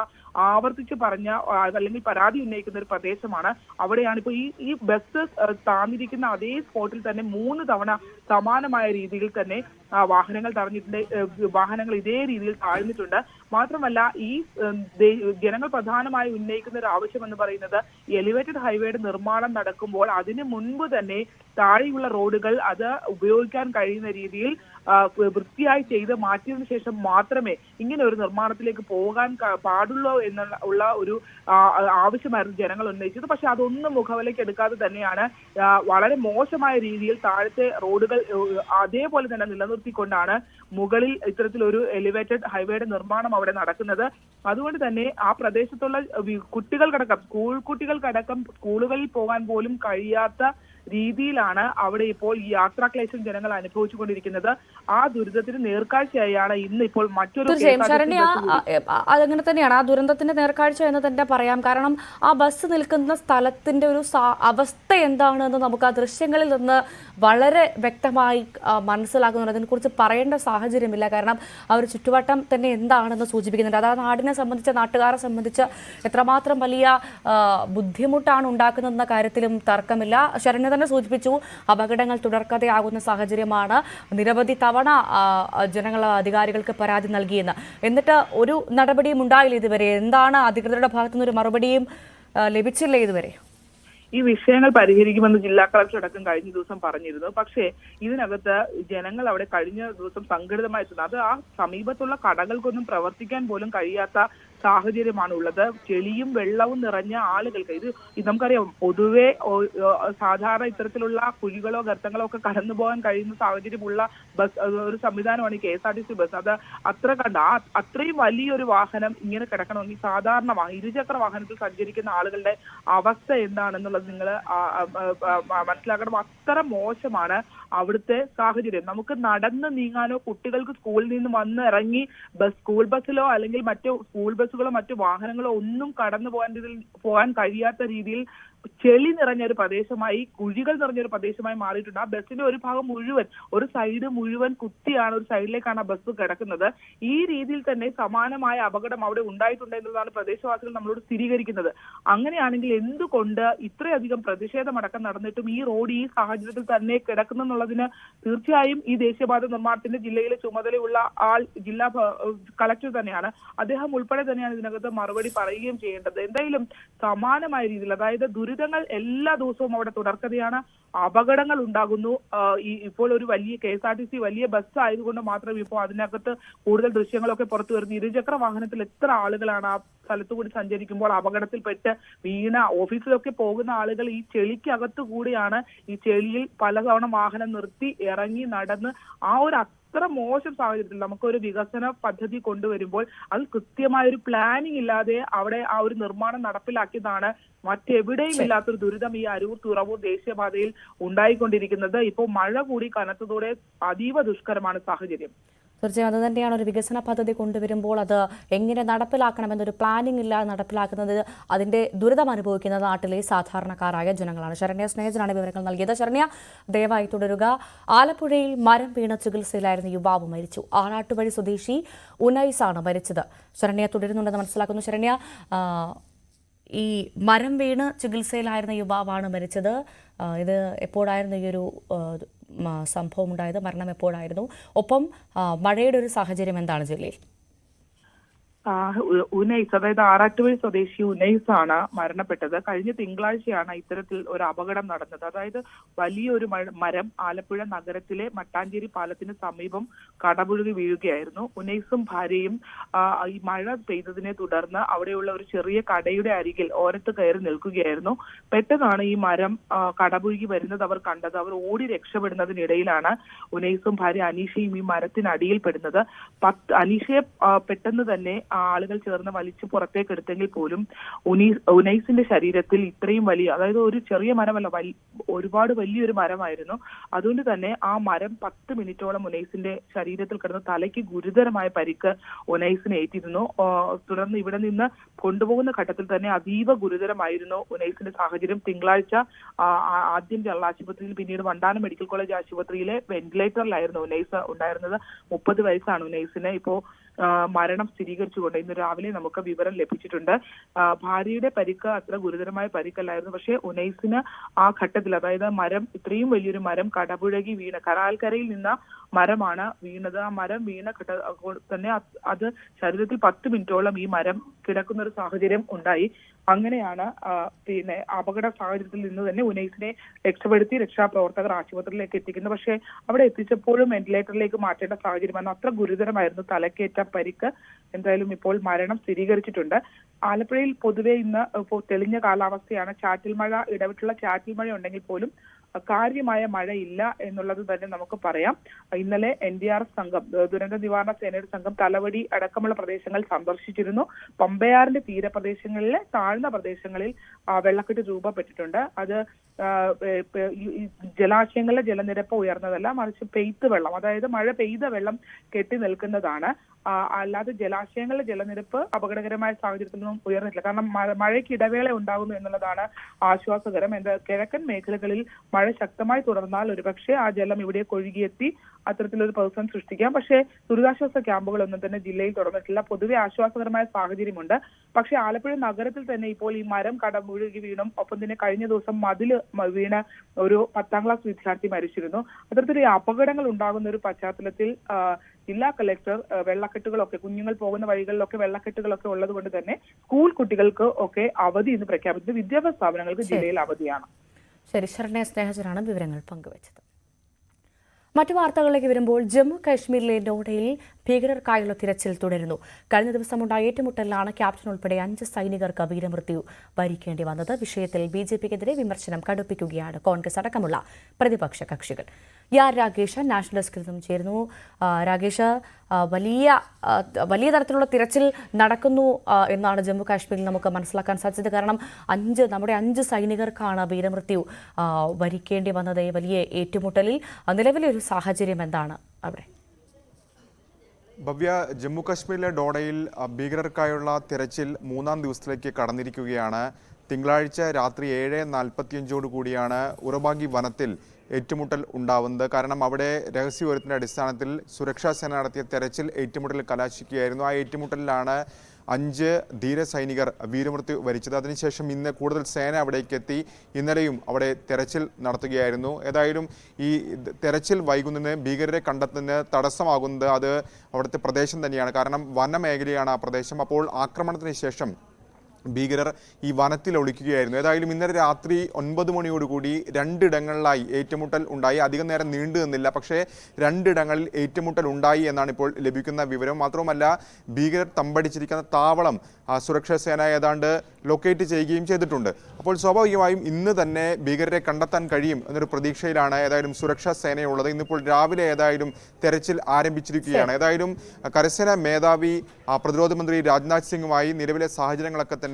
ആവർത്തിച്ച് പറഞ്ഞ അല്ലെങ്കിൽ പരാതി ഉന്നയിക്കുന്ന ഒരു പ്രദേശമാണ്. അവിടെയാണ് ഇപ്പോൾ ഈ ബസ് താന്നിരിക്കുന്ന അതേ സ്പോട്ടിൽ തന്നെ 3 തവണ സമാനമായ രീതിയിൽ തന്നെ വാഹനങ്ങൾ തടഞ്ഞിട്ടുണ്ട്. വാഹനങ്ങൾ ഇതേ രീതിയിൽ താഴ്ന്നിട്ടുണ്ട്. മാത്രമല്ല ഈ ജനങ്ങൾ പ്രധാനമായി ഉന്നയിക്കുന്ന ഒരു ആവശ്യം എന്ന് പറയുന്നത് എലിവേറ്റഡ് ഹൈവേയുടെ നിർമ്മാണം നടക്കുമ്പോൾ അതിന് മുൻപ് തന്നെ താഴെയുള്ള റോഡുകൾ അത് ഉപയോഗിക്കാൻ കഴിയുന്ന രീതിയിൽ വൃത്തിയായി ചെയ്ത് മാറ്റിയതിനു ശേഷം മാത്രമേ ഇങ്ങനെ ഒരു നിർമ്മാണത്തിലേക്ക് പോകാൻ പാടുള്ളൂ എന്നുള്ള ഒരു ആവശ്യമായിരുന്നു ജനങ്ങൾ ഉന്നയിച്ചത്. പക്ഷെ അതൊന്നും മുഖവിലേക്ക് എടുക്കാതെ തന്നെയാണ് വളരെ മോശമായ രീതിയിൽ താഴത്തെ റോഡുകൾ അതേപോലെ തന്നെ നിലനിർത്തിക്കൊണ്ടാണ് മുകളിൽ ഇത്തരത്തിലൊരു എലിവേറ്റഡ് ഹൈവേയുടെ നിർമ്മാണം അവിടെ നടക്കുന്നത്. അതുകൊണ്ട് തന്നെ ആ പ്രദേശത്തുള്ള കുട്ടികൾക്കടക്കം സ്കൂൾ കുട്ടികൾക്കടക്കം സ്കൂളുകളിൽ പോകാൻ പോലും കഴിയാത്ത രീതിയിലാണ് അവിടെ ഇപ്പോൾ ഈ യാത്രാക്ലേശം ജനങ്ങൾ അനുഭവിച്ചുകൊണ്ടിരിക്കുന്നത്. ആ ദുരിതത്തിന് നേർക്കാഴ്ചയായാണ് ഇന്ന് ഇപ്പോൾ മറ്റൊരു അതങ്ങനെ തന്നെയാണ്. ആ ദുരന്തത്തിന്റെ നേർക്കാഴ്ച എന്ന് തന്നെ പറയാം. കാരണം ആ ബസ് നിൽക്കുന്ന സ്ഥലത്തിന്റെ ഒരു അവസ്ഥ എന്താണെന്ന് നമുക്ക് ആ ദൃശ്യങ്ങളിൽ നിന്ന് വളരെ വ്യക്തമായി മനസ്സിലാക്കുന്നുണ്ട്. അതിനെക്കുറിച്ച് പറയേണ്ട സാഹചര്യമില്ല. കാരണം ആ ഒരു ചുറ്റുവട്ടം തന്നെ എന്താണെന്ന് സൂചിപ്പിക്കുന്നുണ്ട്. അത് ആ നാടിനെ സംബന്ധിച്ച്, നാട്ടുകാരെ സംബന്ധിച്ച് എത്രമാത്രം വലിയ ബുദ്ധിമുട്ടാണ് ഉണ്ടാക്കുന്നതെന്ന കാര്യത്തിലും തർക്കമില്ല. ശരണ്യ തന്നെ സൂചിപ്പിച്ചു, അപകടങ്ങൾ തുടർക്കഥയാകുന്ന സാഹചര്യമാണ്. നിരവധി തവണ ജനങ്ങൾ അധികാരികൾക്ക് പരാതി നൽകിയെന്ന്. എന്നിട്ട് ഒരു നടപടിയും ഉണ്ടായില്ല ഇതുവരെ. എന്താണ് അധികൃതരുടെ ഭാഗത്തുനിന്ന് ഒരു മറുപടിയും ലഭിച്ചില്ല ഇതുവരെ? ഈ വിഷയങ്ങൾ പരിഹരിക്കുമെന്ന് ജില്ലാ കളക്ടർ അടക്കം കഴിഞ്ഞ ദിവസം പറഞ്ഞിരുന്നു. പക്ഷേ ഇതിനകത്ത് ജനങ്ങൾ അവിടെ കഴിഞ്ഞ ദിവസം സംഘടിതമായിട്ടുണ്ട്. അത് ആ സമീപത്തുള്ള കടകൾക്കൊന്നും പ്രവർത്തിക്കാൻ പോലും കഴിയാത്ത സാഹചര്യമാണ് ഉള്ളത്. ചെളിയും വെള്ളവും നിറഞ്ഞ ആളുകൾക്ക് ഇത് നമുക്കറിയാം, പൊതുവെ സാധാരണ ഇത്തരത്തിലുള്ള കുഴികളോ ഗർത്തങ്ങളോ ഒക്കെ കടന്നു പോകാൻ കഴിയുന്ന സാഹചര്യമുള്ള ബസ് ഒരു സംവിധാനമാണ് ഈ KSRTC ബസ്. അത് അത്രയും വലിയൊരു വാഹനം ഇങ്ങനെ കിടക്കണമെങ്കിൽ സാധാരണ ഇരുചക്ര വാഹനത്തിൽ സഞ്ചരിക്കുന്ന ആളുകളുടെ അവസ്ഥ എന്താണെന്നുള്ളത് നിങ്ങൾ മനസ്സിലാക്കണം. അത്ര മോശമാണ് അവിടുത്തെ സാഹചര്യം. നമുക്ക് നടന്ന് നീങ്ങാനോ കുട്ടികൾക്ക് സ്കൂളിൽ നിന്ന് വന്ന് ഇറങ്ങി സ്കൂൾ ബസ്സിലോ അല്ലെങ്കിൽ സ്കൂൾ ബസ്സുകളോ മറ്റു വാഹനങ്ങളോ ഒന്നും കടന്നു പോകാൻ കഴിയാത്ത രീതിയിൽ ചെളി നിറഞ്ഞൊരു പ്രദേശമായി, കുഴികൾ നിറഞ്ഞൊരു പ്രദേശമായി മാറിയിട്ടുണ്ട്. ആ ബസ്സിന്റെ ഒരു ഭാഗം മുഴുവൻ, ഒരു സൈഡ് മുഴുവൻ കുത്തിയാണ്, ഒരു സൈഡിലേക്കാണ് ആ ബസ് കിടക്കുന്നത്. ഈ രീതിയിൽ തന്നെ സമാനമായ അപകടം അവിടെ ഉണ്ടായിട്ടുണ്ട് എന്നുള്ളതാണ് പ്രദേശവാസികൾ നമ്മളോട് സ്ഥിരീകരിക്കുന്നത്. അങ്ങനെയാണെങ്കിൽ എന്തുകൊണ്ട് ഇത്രയധികം പ്രതിഷേധമടക്കം നടന്നിട്ടും ഈ റോഡ് ഈ സാഹചര്യത്തിൽ തന്നെ കിടക്കുന്നുള്ളതിന് തീർച്ചയായും ഈ ദേശീയപാത നിർമ്മാണത്തിന്റെ ജില്ലയിലെ ചുമതലയുള്ള ജില്ലാ കളക്ടർ തന്നെയാണ്. അദ്ദേഹം ഉൾപ്പെടെ തന്നെയാണ് ഇതിനകത്ത് മറുപടി പറയുകയും ചെയ്യേണ്ടത്. എന്തായാലും സമാനമായ രീതിയിൽ, അതായത് ദുരിതങ്ങൾ എല്ലാ ദിവസവും അവിടെ തുടർക്കഥയാണ്. അപകടങ്ങൾ ഉണ്ടാകുന്നു. ഇപ്പോൾ ഒരു വലിയ KSRTC വലിയ ബസ് ആയതുകൊണ്ട് മാത്രം ഇപ്പോൾ അതിനകത്ത് കൂടുതൽ ദൃശ്യങ്ങളൊക്കെ പുറത്തു വരുന്നു. ഇരുചക്ര വാഹനത്തിൽ എത്ര ആളുകളാണ് ആ സ്ഥലത്തുകൂടി സഞ്ചരിക്കുമ്പോൾ അപകടത്തിൽപ്പെട്ട് വീണ, ഓഫീസിലൊക്കെ പോകുന്ന ആളുകൾ ഈ ചെളിക്കകത്തു കൂടിയാണ്, ഈ ചെളിയിൽ പലതവണ വാഹനം നിർത്തി ഇറങ്ങി നടന്ന് ആ ഒരു അത്ര മോശം സാഹചര്യത്തിൽ നമുക്കൊരു വികസന പദ്ധതി കൊണ്ടുവരുമ്പോൾ അത് കൃത്യമായ ഒരു പ്ലാനിങ് ഇല്ലാതെ അവിടെ ആ ഒരു നിർമ്മാണം നടപ്പിലാക്കിയതാണ് മറ്റെവിടെയും ഇല്ലാത്തൊരു ദുരിതം ഈ അരൂർ തുറവൂർ ദേശീയപാതയിൽ ഉണ്ടായിക്കൊണ്ടിരിക്കുന്നത്. ഇപ്പോൾ മഴ കൂടി കനത്തതോടെ അതീവ ദുഷ്കരമാണ് സാഹചര്യം. തീർച്ചയായും അത് തന്നെയാണ്. ഒരു വികസന പദ്ധതി കൊണ്ടുവരുമ്പോൾ അത് എങ്ങനെ നടപ്പിലാക്കണമെന്നൊരു പ്ലാനിംഗ് ഇല്ലാതെ നടപ്പിലാക്കുന്നത് അതിൻ്റെ ദുരിതം അനുഭവിക്കുന്ന നാട്ടിലെ സാധാരണക്കാരായ ജനങ്ങളാണ്. ശരണ്യ സ്നേഹജനാണ് വിവരങ്ങൾ നൽകിയത്. ശരണ്യ, ദയവായി തുടരുക. ആലപ്പുഴയിൽ മരം വീണ ചികിത്സയിലായിരുന്ന യുവാവ് മരിച്ചു. ആറാട്ടുവഴി സ്വദേശി ഉനൈസാണ് മരിച്ചത്. ശരണ്യ തുടരുന്നുണ്ടെന്ന് മനസ്സിലാക്കുന്നു. ശരണ്യ, ഈ മരം വീണ് ചികിത്സയിലായിരുന്ന യുവാവാണ് മരിച്ചത്. ഇത് എപ്പോഴായിരുന്നു ഈ ഒരു സംഭവം ഉണ്ടായത്? മരണം എപ്പോഴായിരുന്നു? ഒപ്പം മഴയുടെ ഒരു സാഹചര്യം എന്താണ് ജില്ലയിൽ? ഉനൈസ്, അതായത് ആറാട്ടുവഴി സ്വദേശി ഉനൈസ് ആണ് മരണപ്പെട്ടത്. കഴിഞ്ഞ തിങ്കളാഴ്ചയാണ് ഇത്തരത്തിൽ ഒരു അപകടം നടന്നത്. അതായത് വലിയൊരു മരം ആലപ്പുഴ നഗരത്തിലെ മട്ടാഞ്ചേരി പാലത്തിന് സമീപം കടപുഴകി വീഴുകയായിരുന്നു. ഉനൈസും ഭാര്യയും ഈ മഴ പെയ്തതിനെ തുടർന്ന് അവിടെയുള്ള ഒരു ചെറിയ കടയുടെ അരികിൽ ഓരത്ത് കയറി നിൽക്കുകയായിരുന്നു. പെട്ടെന്നാണ് ഈ മരം കടപുഴകി വരുന്നത് അവർ കണ്ടത്. അവർ ഓടി രക്ഷപ്പെടുന്നതിനിടയിലാണ് ഉനൈസും ഭാര്യ അനീഷയും ഈ മരത്തിനടിയിൽ പെടുന്നത്. അനീഷയെ പെട്ടെന്ന് തന്നെ ആളുകൾ ചേർന്ന് വലിച്ചു പുറത്തേക്ക് എടുത്തെങ്കിൽ പോലും ഉനൈസിന്റെ ശരീരത്തിൽ ഇത്രയും വലിയ, അതായത് ഒരു ചെറിയ മരമല്ല, ഒരുപാട് വലിയൊരു മരമായിരുന്നു. അതുകൊണ്ട് തന്നെ ആ മരം 10 മിനിറ്റോളം ഉനൈസിന്റെ ശരീരത്തിൽ കിടന്ന് തലയ്ക്ക് ഗുരുതരമായ പരിക്ക് ഉനൈസിന് ഏറ്റിരുന്നു. തുടർന്ന് ഇവിടെ നിന്ന് കൊണ്ടുപോകുന്ന ഘട്ടത്തിൽ തന്നെ അതീവ ഗുരുതരമായിരുന്നു ഉനൈസിന്റെ സാഹചര്യം. തിങ്കളാഴ്ച ആദ്യം ജനറൽ ആശുപത്രിയിൽ, പിന്നീട് വണ്ടാനം മെഡിക്കൽ കോളേജ് ആശുപത്രിയിലെ വെന്റിലേറ്ററിലായിരുന്നു ഉനൈസ് ഉണ്ടായിരുന്നത്. 30 വയസ്സാണ് ഉനൈസിന്. ഇപ്പോ മരണം സ്ഥിരീകരിച്ചുകൊണ്ട് ഇന്ന് രാവിലെ നമുക്ക് വിവരം ലഭിച്ചിട്ടുണ്ട്. ഭാര്യയുടെ പരിക്ക് അത്ര ഗുരുതരമായ പരിക്കല്ലായിരുന്നു. പക്ഷേ ഉനൈസിന് ആ ഘട്ടത്തിൽ, അതായത് മരം, ഇത്രയും വലിയൊരു മരം കടപുഴകി വീണ്, കരാൽക്കരയിൽ നിന്ന മരമാണ് വീണത്. ആ മരം വീണ തന്നെ അത് ശരീരത്തിൽ 10 മിനിറ്റോളം ഈ മരം കിടക്കുന്ന ഒരു സാഹചര്യം ഉണ്ടായി. അങ്ങനെയാണ് പിന്നെ അപകട സാഹചര്യത്തിൽ നിന്ന് തന്നെ ഉനൈസിനെ രക്ഷപ്പെടുത്തി രക്ഷാപ്രവർത്തകർ ആശുപത്രിയിലേക്ക് എത്തിക്കുന്നത്. പക്ഷേ അവിടെ എത്തിച്ചപ്പോഴും വെന്റിലേറ്ററിലേക്ക് മാറ്റേണ്ട സാഹചര്യമാണ്. അത്ര ഗുരുതരമായിരുന്നു തലക്കേറ്റ പരിക്ക്. എന്തായാലും ഇപ്പോൾ മരണം സ്ഥിരീകരിച്ചിട്ടുണ്ട്. ആലപ്പുഴയിൽ പൊതുവെ ഇന്ന് തെളിഞ്ഞ കാലാവസ്ഥയാണ്. ചാറ്റൽ മഴ, ഇടവിട്ടുള്ള ചാറ്റൽ മഴ ഉണ്ടെങ്കിൽ പോലും കാര്യമായ മഴയില്ല എന്നുള്ളത് തന്നെ നമുക്ക് പറയാം. ഇന്നലെ NDRF സംഘം, ദുരന്ത നിവാരണ സേനയുടെ സംഘം തലവടി അടക്കമുള്ള പ്രദേശങ്ങൾ സന്ദർശിച്ചിരുന്നു. പമ്പയാറിന്റെ തീരപ്രദേശങ്ങളിലെ താഴ്ന്ന പ്രദേശങ്ങളിൽ വെള്ളക്കെട്ട് രൂപപ്പെട്ടിട്ടുണ്ട്. അത് ജലാശയങ്ങളിലെ ജലനിരപ്പ് ഉയർന്നതല്ല, മറിച്ച് പെയ്ത്ത് വെള്ളം, അതായത് മഴ പെയ്ത വെള്ളം കെട്ടി നിൽക്കുന്നതാണ്. അല്ലാതെ ജലാശയങ്ങളിലെ ജലനിരപ്പ് അപകടകരമായ സാഹചര്യത്തിലൊന്നും ഉയർന്നിട്ടില്ല. കാരണം മഴയ്ക്ക് ഇടവേള ഉണ്ടാകുന്നു എന്നുള്ളതാണ് ആശ്വാസകരം. കിഴക്കൻ മേഖലകളിൽ മഴ ശക്തമായി തുടർന്നാൽ ഒരുപക്ഷെ ആ ജലം ഇവിടേക്ക് ഒഴുകിയെത്തി അത്തരത്തിലൊരു പ്രതിസന്ധി സൃഷ്ടിക്കാം. പക്ഷേ ദുരിതാശ്വാസ ക്യാമ്പുകളൊന്നും തന്നെ ജില്ലയിൽ തുറന്നിട്ടില്ല. പൊതുവെ ആശ്വാസകരമായ സാഹചര്യമുണ്ട്. പക്ഷേ ആലപ്പുഴ നഗരത്തിൽ തന്നെ ഇപ്പോൾ ഈ മരം കടപുഴകി വീണും, ഒപ്പം തന്നെ കഴിഞ്ഞ ദിവസം മതില് വീണ് ഒരു 10ാം ക്ലാസ് വിദ്യാർത്ഥി മരിച്ചിരുന്നു. അത്തരത്തിൽ ഈ അപകടങ്ങൾ ഉണ്ടാകുന്ന ഒരു പശ്ചാത്തലത്തിൽ ജില്ലാ കളക്ടർ വെള്ളക്കെട്ടുകളൊക്കെ, കുഞ്ഞുങ്ങൾ പോകുന്ന വഴികളിലൊക്കെ വെള്ളക്കെട്ടുകളൊക്കെ ഉള്ളത് കൊണ്ട് തന്നെ സ്കൂൾ കുട്ടികൾക്ക് ഒക്കെ അവധി ഇന്ന് പ്രഖ്യാപിച്ചത്. വിദ്യാഭ്യാസ സ്ഥാപനങ്ങൾക്ക് ജില്ലയിൽ അവധിയാണ്. ശരി, ശരണ്യ സ്നേഹജനാണ് വിവരങ്ങൾ പങ്കുവച്ചത്. മറ്റു വാർത്തകളിലേക്ക് വരുമ്പോൾ ജമ്മു കാശ്മീരിലെ നോഡയിൽ ഭീകരർക്കായുള്ള തിരച്ചിൽ തുടരുന്നു. കഴിഞ്ഞ ദിവസമുണ്ടായ ഏറ്റുമുട്ടലിലാണ് ക്യാപ്റ്റൻ ഉൾപ്പെടെ 5 സൈനികർക്ക് വീരമൃത്യു വരിക്കേണ്ടി വന്നത്. വിഷയത്തിൽ BJPക്കെതിരെ വിമർശനം കടുപ്പിക്കുകയാണ് കോൺഗ്രസ് അടക്കമുള്ള പ്രതിപക്ഷ കക്ഷികൾ. രാഗേഷ് നാഷണൽ ഡെസ്കിൽ നിന്നും ചേരുന്നു. രാഗേഷ്, വലിയ തരത്തിലുള്ള തിരച്ചിൽ നടക്കുന്നു എന്നാണ് ജമ്മു കാശ്മീരിൽ നമുക്ക് മനസ്സിലാക്കാൻ സാധിച്ചത്. കാരണം നമ്മുടെ 5 സൈനികർക്കാണ് വീരമൃത്യു വരിക്കേണ്ടി വന്നത് വലിയ ഏറ്റുമുട്ടലിൽ. നിലവിലെ ഒരു സാഹചര്യം എന്താണ് അവിടെ? ഭവ്യ, ജമ്മു കാശ്മീരിലെ ഡോഡയിൽ ഭീകരർക്കായുള്ള തിരച്ചിൽ 3ാം ദിവസത്തിലേക്ക് കടന്നിരിക്കുകയാണ്. തിങ്കളാഴ്ച രാത്രി 7:45 കൂടിയാണ് ഉറബാഗി വനത്തിൽ ഏറ്റുമുട്ടൽ ഉണ്ടാവുന്നത്. കാരണം അവിടെ രഹസ്യവിവരത്തിൻ്റെ അടിസ്ഥാനത്തിൽ സുരക്ഷാ സേന നടത്തിയ തെരച്ചിൽ ഏറ്റുമുട്ടലിൽ കലാശിക്കുകയായിരുന്നു. ആ ഏറ്റുമുട്ടലിലാണ് 5 ധീര സൈനികർ വീരമൃത്യു വരിച്ചത്. അതിനുശേഷം ഇന്ന് കൂടുതൽ സേന അവിടേക്ക് എത്തി ഇന്നലെയും അവിടെ തെരച്ചിൽ നടത്തുകയായിരുന്നു. ഏതായാലും ഈ തെരച്ചിൽ വൈകുന്നതിന്, ഭീകരരെ കണ്ടെത്തുന്നതിന് തടസ്സമാകുന്നത് അത് അവിടുത്തെ പ്രദേശം തന്നെയാണ്. കാരണം വനമേഖലയാണ് ആ പ്രദേശം. അപ്പോൾ ആക്രമണത്തിന് ശേഷം ഭീകരർ ഈ വനത്തിൽ ഒളിക്കുകയായിരുന്നു. ഏതായാലും ഇന്നലെ രാത്രി 9 മണിയോടുകൂടി 2 ഇടങ്ങളിലായി ഏറ്റുമുട്ടൽ ഉണ്ടായി. അധികം നേരം നീണ്ടു നിന്നില്ല, പക്ഷേ 2 ഇടങ്ങളിൽ ഏറ്റുമുട്ടൽ ഉണ്ടായി എന്നാണ് ഇപ്പോൾ ലഭിക്കുന്ന വിവരം. മാത്രവുമല്ല, ഭീകരർ തമ്പടിച്ചിരിക്കുന്ന താവളം സുരക്ഷാ സേന ഏതാണ്ട് ലൊക്കേറ്റ് ചെയ്യുകയും ചെയ്തിട്ടുണ്ട്. അപ്പോൾ സ്വാഭാവികമായും ഇന്ന് തന്നെ ഭീകരരെ കണ്ടെത്താൻ കഴിയും എന്നൊരു പ്രതീക്ഷയിലാണ് ഏതായാലും സുരക്ഷാ സേനയുള്ളത്. ഇന്നിപ്പോൾ രാവിലെ ഏതായാലും തെരച്ചിൽ ആരംഭിച്ചിരിക്കുകയാണ്. ഏതായാലും കരസേനാ മേധാവി പ്രതിരോധ മന്ത്രി രാജ്നാഥ് സിംഗുമായി നിലവിലെ സാഹചര്യങ്ങളൊക്കെ തന്നെ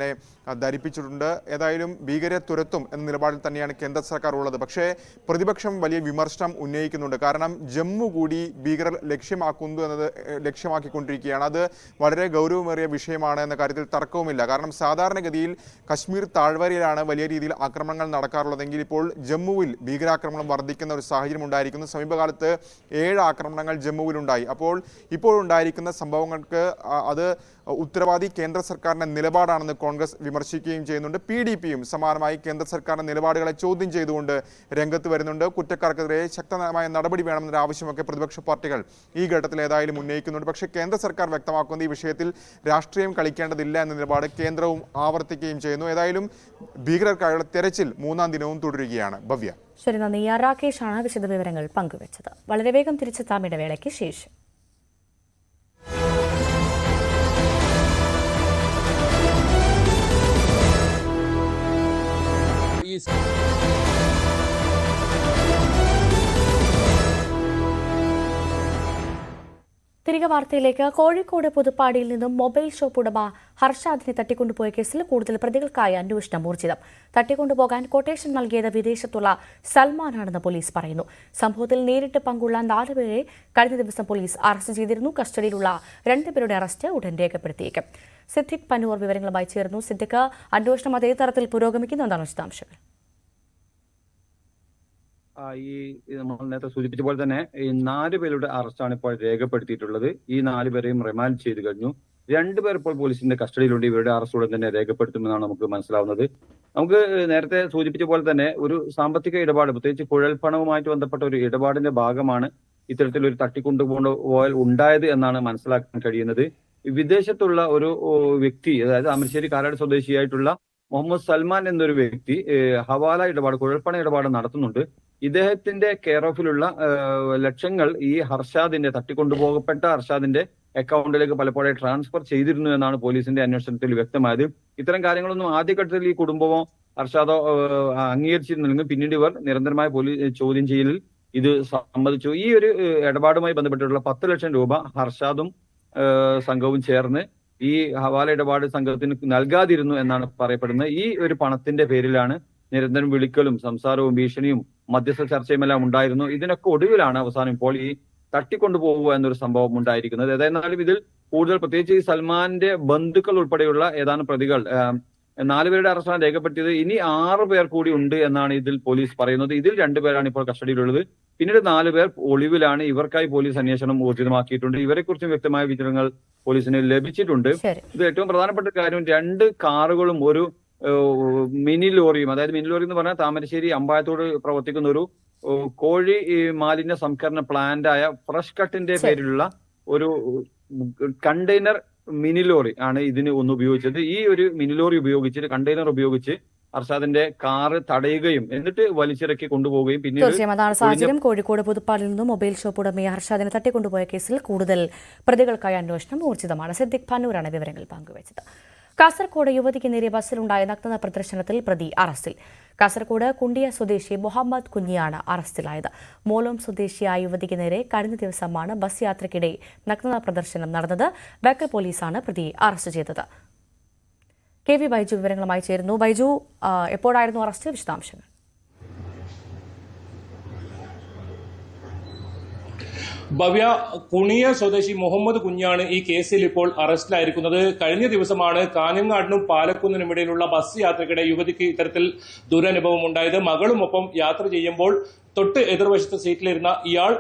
ധരിപ്പിച്ചിട്ടുണ്ട്. ഏതായാലും ഭീകരരെ തുരത്തും എന്ന നിലപാടിൽ തന്നെയാണ് കേന്ദ്ര സർക്കാർ ഉള്ളത്. പക്ഷേ പ്രതിപക്ഷം വലിയ വിമർശനം ഉന്നയിക്കുന്നുണ്ട്. കാരണം ജമ്മു കൂടി ഭീകരർ ലക്ഷ്യമാക്കിക്കൊണ്ടിരിക്കുകയാണ്. അത് വളരെ ഗൗരവമേറിയ വിഷയമാണ് എന്ന കാര്യത്തിൽ തർക്കവുമില്ല. കാരണം സാധാരണഗതിയിൽ കശ്മീർ താഴ്വരയിലാണ് വലിയ രീതിയിൽ ആക്രമണങ്ങൾ നടക്കാറുള്ളതെങ്കിൽ ഇപ്പോൾ ജമ്മുവിൽ ഭീകരാക്രമണം വർദ്ധിക്കുന്ന ഒരു സാഹചര്യം ഉണ്ടായിരിക്കുന്നു. സമീപകാലത്ത് 7 ആക്രമണങ്ങൾ ജമ്മുവിലുണ്ടായി. അപ്പോൾ ഇപ്പോൾ ഉണ്ടായിരിക്കുന്ന സംഭവങ്ങൾക്ക് അത് ഉത്തരവാദി കേന്ദ്ര സർക്കാരിന്റെ നിലപാടാണെന്ന് കോൺഗ്രസ് വിമർശിക്കുകയും ചെയ്യുന്നുണ്ട്. PDPയും സമാനമായി കേന്ദ്ര സർക്കാരിന്റെ നിലപാടുകളെ ചോദ്യം ചെയ്തുകൊണ്ട് രംഗത്ത് വരുന്നുണ്ട്. കുറ്റക്കാർക്കെതിരെ ശക്തമായ നടപടി വേണമെന്നൊരു ആവശ്യമൊക്കെ പ്രതിപക്ഷ പാർട്ടികൾ ഈ ഘട്ടത്തിൽ ഏതായാലും ഉന്നയിക്കുന്നുണ്ട്. പക്ഷേ കേന്ദ്ര സർക്കാർ വ്യക്തമാക്കുന്ന ഈ വിഷയത്തിൽ രാഷ്ട്രീയം കളിക്കേണ്ടതില്ല എന്ന നിലപാട് കേന്ദ്രവും ആവർത്തിക്കുകയും ചെയ്യുന്നു. ഏതായാലും ഭീകരർക്കായുള്ള തെരച്ചിൽ 3ാം ദിനവും തുടരുകയാണ്. ഭവ്യ. ശരി, നന്ദി. രാകേഷാണ് വിശദവിവരങ്ങൾ പങ്കുവച്ചത്. വളരെ വേഗം തിരിച്ചെത്താം ഇടവേളയ്ക്ക് ശേഷം. തിരികെ വാർത്തയിലേക്ക്. കോഴിക്കോട് പുതുപ്പാടിയിൽ നിന്നും മൊബൈൽ ഷോപ്പ് ഉടമ ഹർഷാദിനെ തട്ടിക്കൊണ്ടുപോയ കേസിൽ കൂടുതൽ പ്രതികൾക്കായി അന്വേഷണം ഊർജിതം. തട്ടിക്കൊണ്ടുപോകാൻ കൊട്ടേഷൻ നൽകിയത് വിദേശത്തുള്ള സൽമാനാണെന്ന് പോലീസ് പറയുന്നു. സംഭവത്തിൽ നേരിട്ട് പങ്കുള്ള 4 പേരെ കഴിഞ്ഞ ദിവസം പോലീസ് അറസ്റ്റ് ചെയ്തിരുന്നു. കസ്റ്റഡിയിലുള്ള 2 പേരുടെ അറസ്റ്റ് ഉടൻ രേഖപ്പെടുത്തിയേക്കും. സിദ്ദിഖ് പന്നൂർ വിവരങ്ങളുമായി ചേർന്നു. സിദ്ദിഖ്, അന്വേഷണം അതേ തരത്തിൽ പുരോഗമിക്കുന്നതാണ് വിശദാംശങ്ങൾ. നമ്മൾ നേരത്തെ സൂചിപ്പിച്ച പോലെ തന്നെ ഈ 4 പേരുടെ അറസ്റ്റാണ് ഇപ്പോൾ രേഖപ്പെടുത്തിയിട്ടുള്ളത്. ഈ 4 പേരെയും റിമാൻഡ് ചെയ്തു കഴിഞ്ഞു. 2 പേർ ഇപ്പോൾ പോലീസിന്റെ കസ്റ്റഡിയിലുണ്ട്. ഇവരുടെ അറസ്റ്റ് ഉടൻ തന്നെ രേഖപ്പെടുത്തുമെന്നാണ് നമുക്ക് മനസ്സിലാവുന്നത്. നമുക്ക് നേരത്തെ സൂചിപ്പിച്ച പോലെ തന്നെ ഒരു സാമ്പത്തിക ഇടപാട്, പ്രത്യേകിച്ച് കുഴൽപ്പണവുമായിട്ട് ബന്ധപ്പെട്ട ഒരു ഇടപാടിന്റെ ഭാഗമാണ് ഇത്തരത്തിലൊരു തട്ടിക്കൊണ്ടുപോകൽ ഉണ്ടായത് എന്നാണ് മനസ്സിലാക്കാൻ കഴിയുന്നത്. വിദേശത്തുള്ള ഒരു വ്യക്തി, അതായത് അമരശ്ശേരി കാരാട് സ്വദേശിയായിട്ടുള്ള മുഹമ്മദ് സൽമാൻ എന്നൊരു വ്യക്തി ഹവാല ഇടപാട്, കുഴൽപ്പണ ഇടപാട് നടത്തുന്നുണ്ട്. ഇദ്ദേഹത്തിന്റെ കെയർ ഓഫിലുള്ള ലക്ഷങ്ങൾ ഈ ഹർഷാദിന്റെ, തട്ടിക്കൊണ്ടുപോകപ്പെട്ട ഹർഷാദിന്റെ അക്കൗണ്ടിലേക്ക് പലപ്പോഴും ട്രാൻസ്ഫർ ചെയ്തിരുന്നു എന്നാണ് പോലീസിന്റെ അന്വേഷണത്തിൽ വ്യക്തമായത്. ഇത്തരം കാര്യങ്ങളൊന്നും ആദ്യഘട്ടത്തിൽ ഈ കുടുംബമോ ഹർഷാദോ അംഗീകരിച്ചിരുന്നില്ലെങ്കിൽ പിന്നീട് ഇവർ നിരന്തരമായ പോലീസ് ചോദ്യം ചെയ്യലിൽ ഇത് സമ്മതിച്ചു. ഈ ഒരു ഇടപാടുമായി ബന്ധപ്പെട്ടിട്ടുള്ള 10 ലക്ഷം രൂപ ഹർഷാദും സംഘവും ചേർന്ന് ഈ ഹവാല ഇടപാട് സംഘത്തിന് നൽകാതിരുന്നു എന്നാണ് പറയപ്പെടുന്നത്. ഈ ഒരു പണത്തിന്റെ പേരിലാണ് നിരന്തരം വിളിക്കലും സംസാരവും ഭീഷണിയും മധ്യസ്ഥ ചർച്ചയുമെല്ലാം ഉണ്ടായിരുന്നു. ഇതിനൊക്കെ ഒടുവിലാണ് അവസാനം ഇപ്പോൾ ഈ തട്ടിക്കൊണ്ടുപോകുക എന്നൊരു സംഭവം ഉണ്ടായിരിക്കുന്നത്. ഏതായിരുന്നാലും ഇതിൽ കൂടുതൽ, പ്രത്യേകിച്ച് ഈ സൽമാന്റെ ബന്ധുക്കൾ ഉൾപ്പെടെയുള്ള ഏതാനും പ്രതികൾ, 4 പേരുടെ അറസ്റ്റാണ് രേഖപ്പെടുത്തിയത്. ഇനി 6 പേർ കൂടി ഉണ്ട് എന്നാണ് ഇതിൽ പോലീസ് പറയുന്നത്. ഇതിൽ 2 പേരാണ് ഇപ്പോൾ കസ്റ്റഡിയിലുള്ളത്. പിന്നീട് 4 പേർ ഒളിവിലാണ്. ഇവർക്കായി പോലീസ് അന്വേഷണം ഊർജിതമാക്കിയിട്ടുണ്ട്. ഇവരെക്കുറിച്ചും വ്യക്തമായ വിവരങ്ങൾ പോലീസിന് ലഭിച്ചിട്ടുണ്ട്. ഇത് ഏറ്റവും പ്രധാനപ്പെട്ട കാര്യം, 2 കാറുകളും ഒരു മിനി ലോറിയും, അതായത് മിനി ലോറി എന്ന് പറഞ്ഞാൽ താമരശ്ശേരി അമ്പായത്തോട് പ്രവർത്തിക്കുന്ന ഒരു കോഴി മാലിന്യ സംസ്കരണ പ്ലാന്റായ ഫ്രഷ് കട്ടിന്റെ പേരിലുള്ള ഒരു കണ്ടെയ്നർ മിനി ലോറി ആണ് ഇതിന് ഒന്ന് ഉപയോഗിച്ചത്. ഈ ഒരു മിനി ലോറി ഉപയോഗിച്ച്, കണ്ടെയ്നർ ഉപയോഗിച്ച് ഹർഷാദിന്റെ കാറ് തടയുകയും എന്നിട്ട് വലിച്ചിറക്കി കൊണ്ടുപോവുകയും പിന്നീട് തീർച്ചയായും അതാണ് സാഹചര്യം. കോഴിക്കോട് പുതുപ്പാടിൽ നിന്നും മൊബൈൽ ഷോപ്പ് ഉടമയെ ഹർഷാദിനെ തട്ടിക്കൊണ്ടുപോയ കേസിൽ കൂടുതൽ പ്രതികൾക്കായി അന്വേഷണം ഊർജിതമാണ്. സിദ്ദിഖ് പന്നൂരാണ് വിവരങ്ങൾ പങ്കുവച്ചത്. കാസർകോട് യുവതിക്ക് നേരെ ബസ്സിലുണ്ടായ നഗ്നത പ്രദർശനത്തിൽ പ്രതി അറസ്റ്റിൽ. കാസർകോട് കുണ്ടിയ സ്വദേശി മുഹമ്മദ് കുഞ്ഞിയാണ് അറസ്റ്റിലായത്. മോലോം സ്വദേശിയായ യുവതിക്ക് നേരെ കഴിഞ്ഞ ദിവസമാണ് ബസ് യാത്രയ്ക്കിടെ നഗ്നത പ്രദർശനം നടന്നത്. ബേക്കൽ പോലീസാണ് പ്രതിയെ അറസ്റ്റ് ചെയ്തത്. KV ബൈജു വിവരങ്ങളുമായി ചേരുന്നു. ബൈജു, എപ്പോഴായിരുന്നു അറസ്റ്റ്? വിശദാംശങ്ങൾ. ഭവ്യ, കുണിയ സ്വദേശി മുഹമ്മദ് കുഞ്ഞാണ് ഈ കേസിൽ ഇപ്പോൾ അറസ്റ്റിലായിരിക്കുന്നത്. കഴിഞ്ഞ ദിവസമാണ് കാഞ്ഞങ്ങാടിനും പാലക്കുന്നിനും ഇടയിലുള്ള ബസ് യാത്രയ്ക്കിടെ യുവതിക്ക് ഇത്തരത്തിൽ ദുരനുഭവം ഉണ്ടായത്. മകളുമൊപ്പം യാത്ര ചെയ്യുമ്പോൾ തൊട്ട് എതിർവശത്ത് സീറ്റിലിരുന്ന ഇയാൾ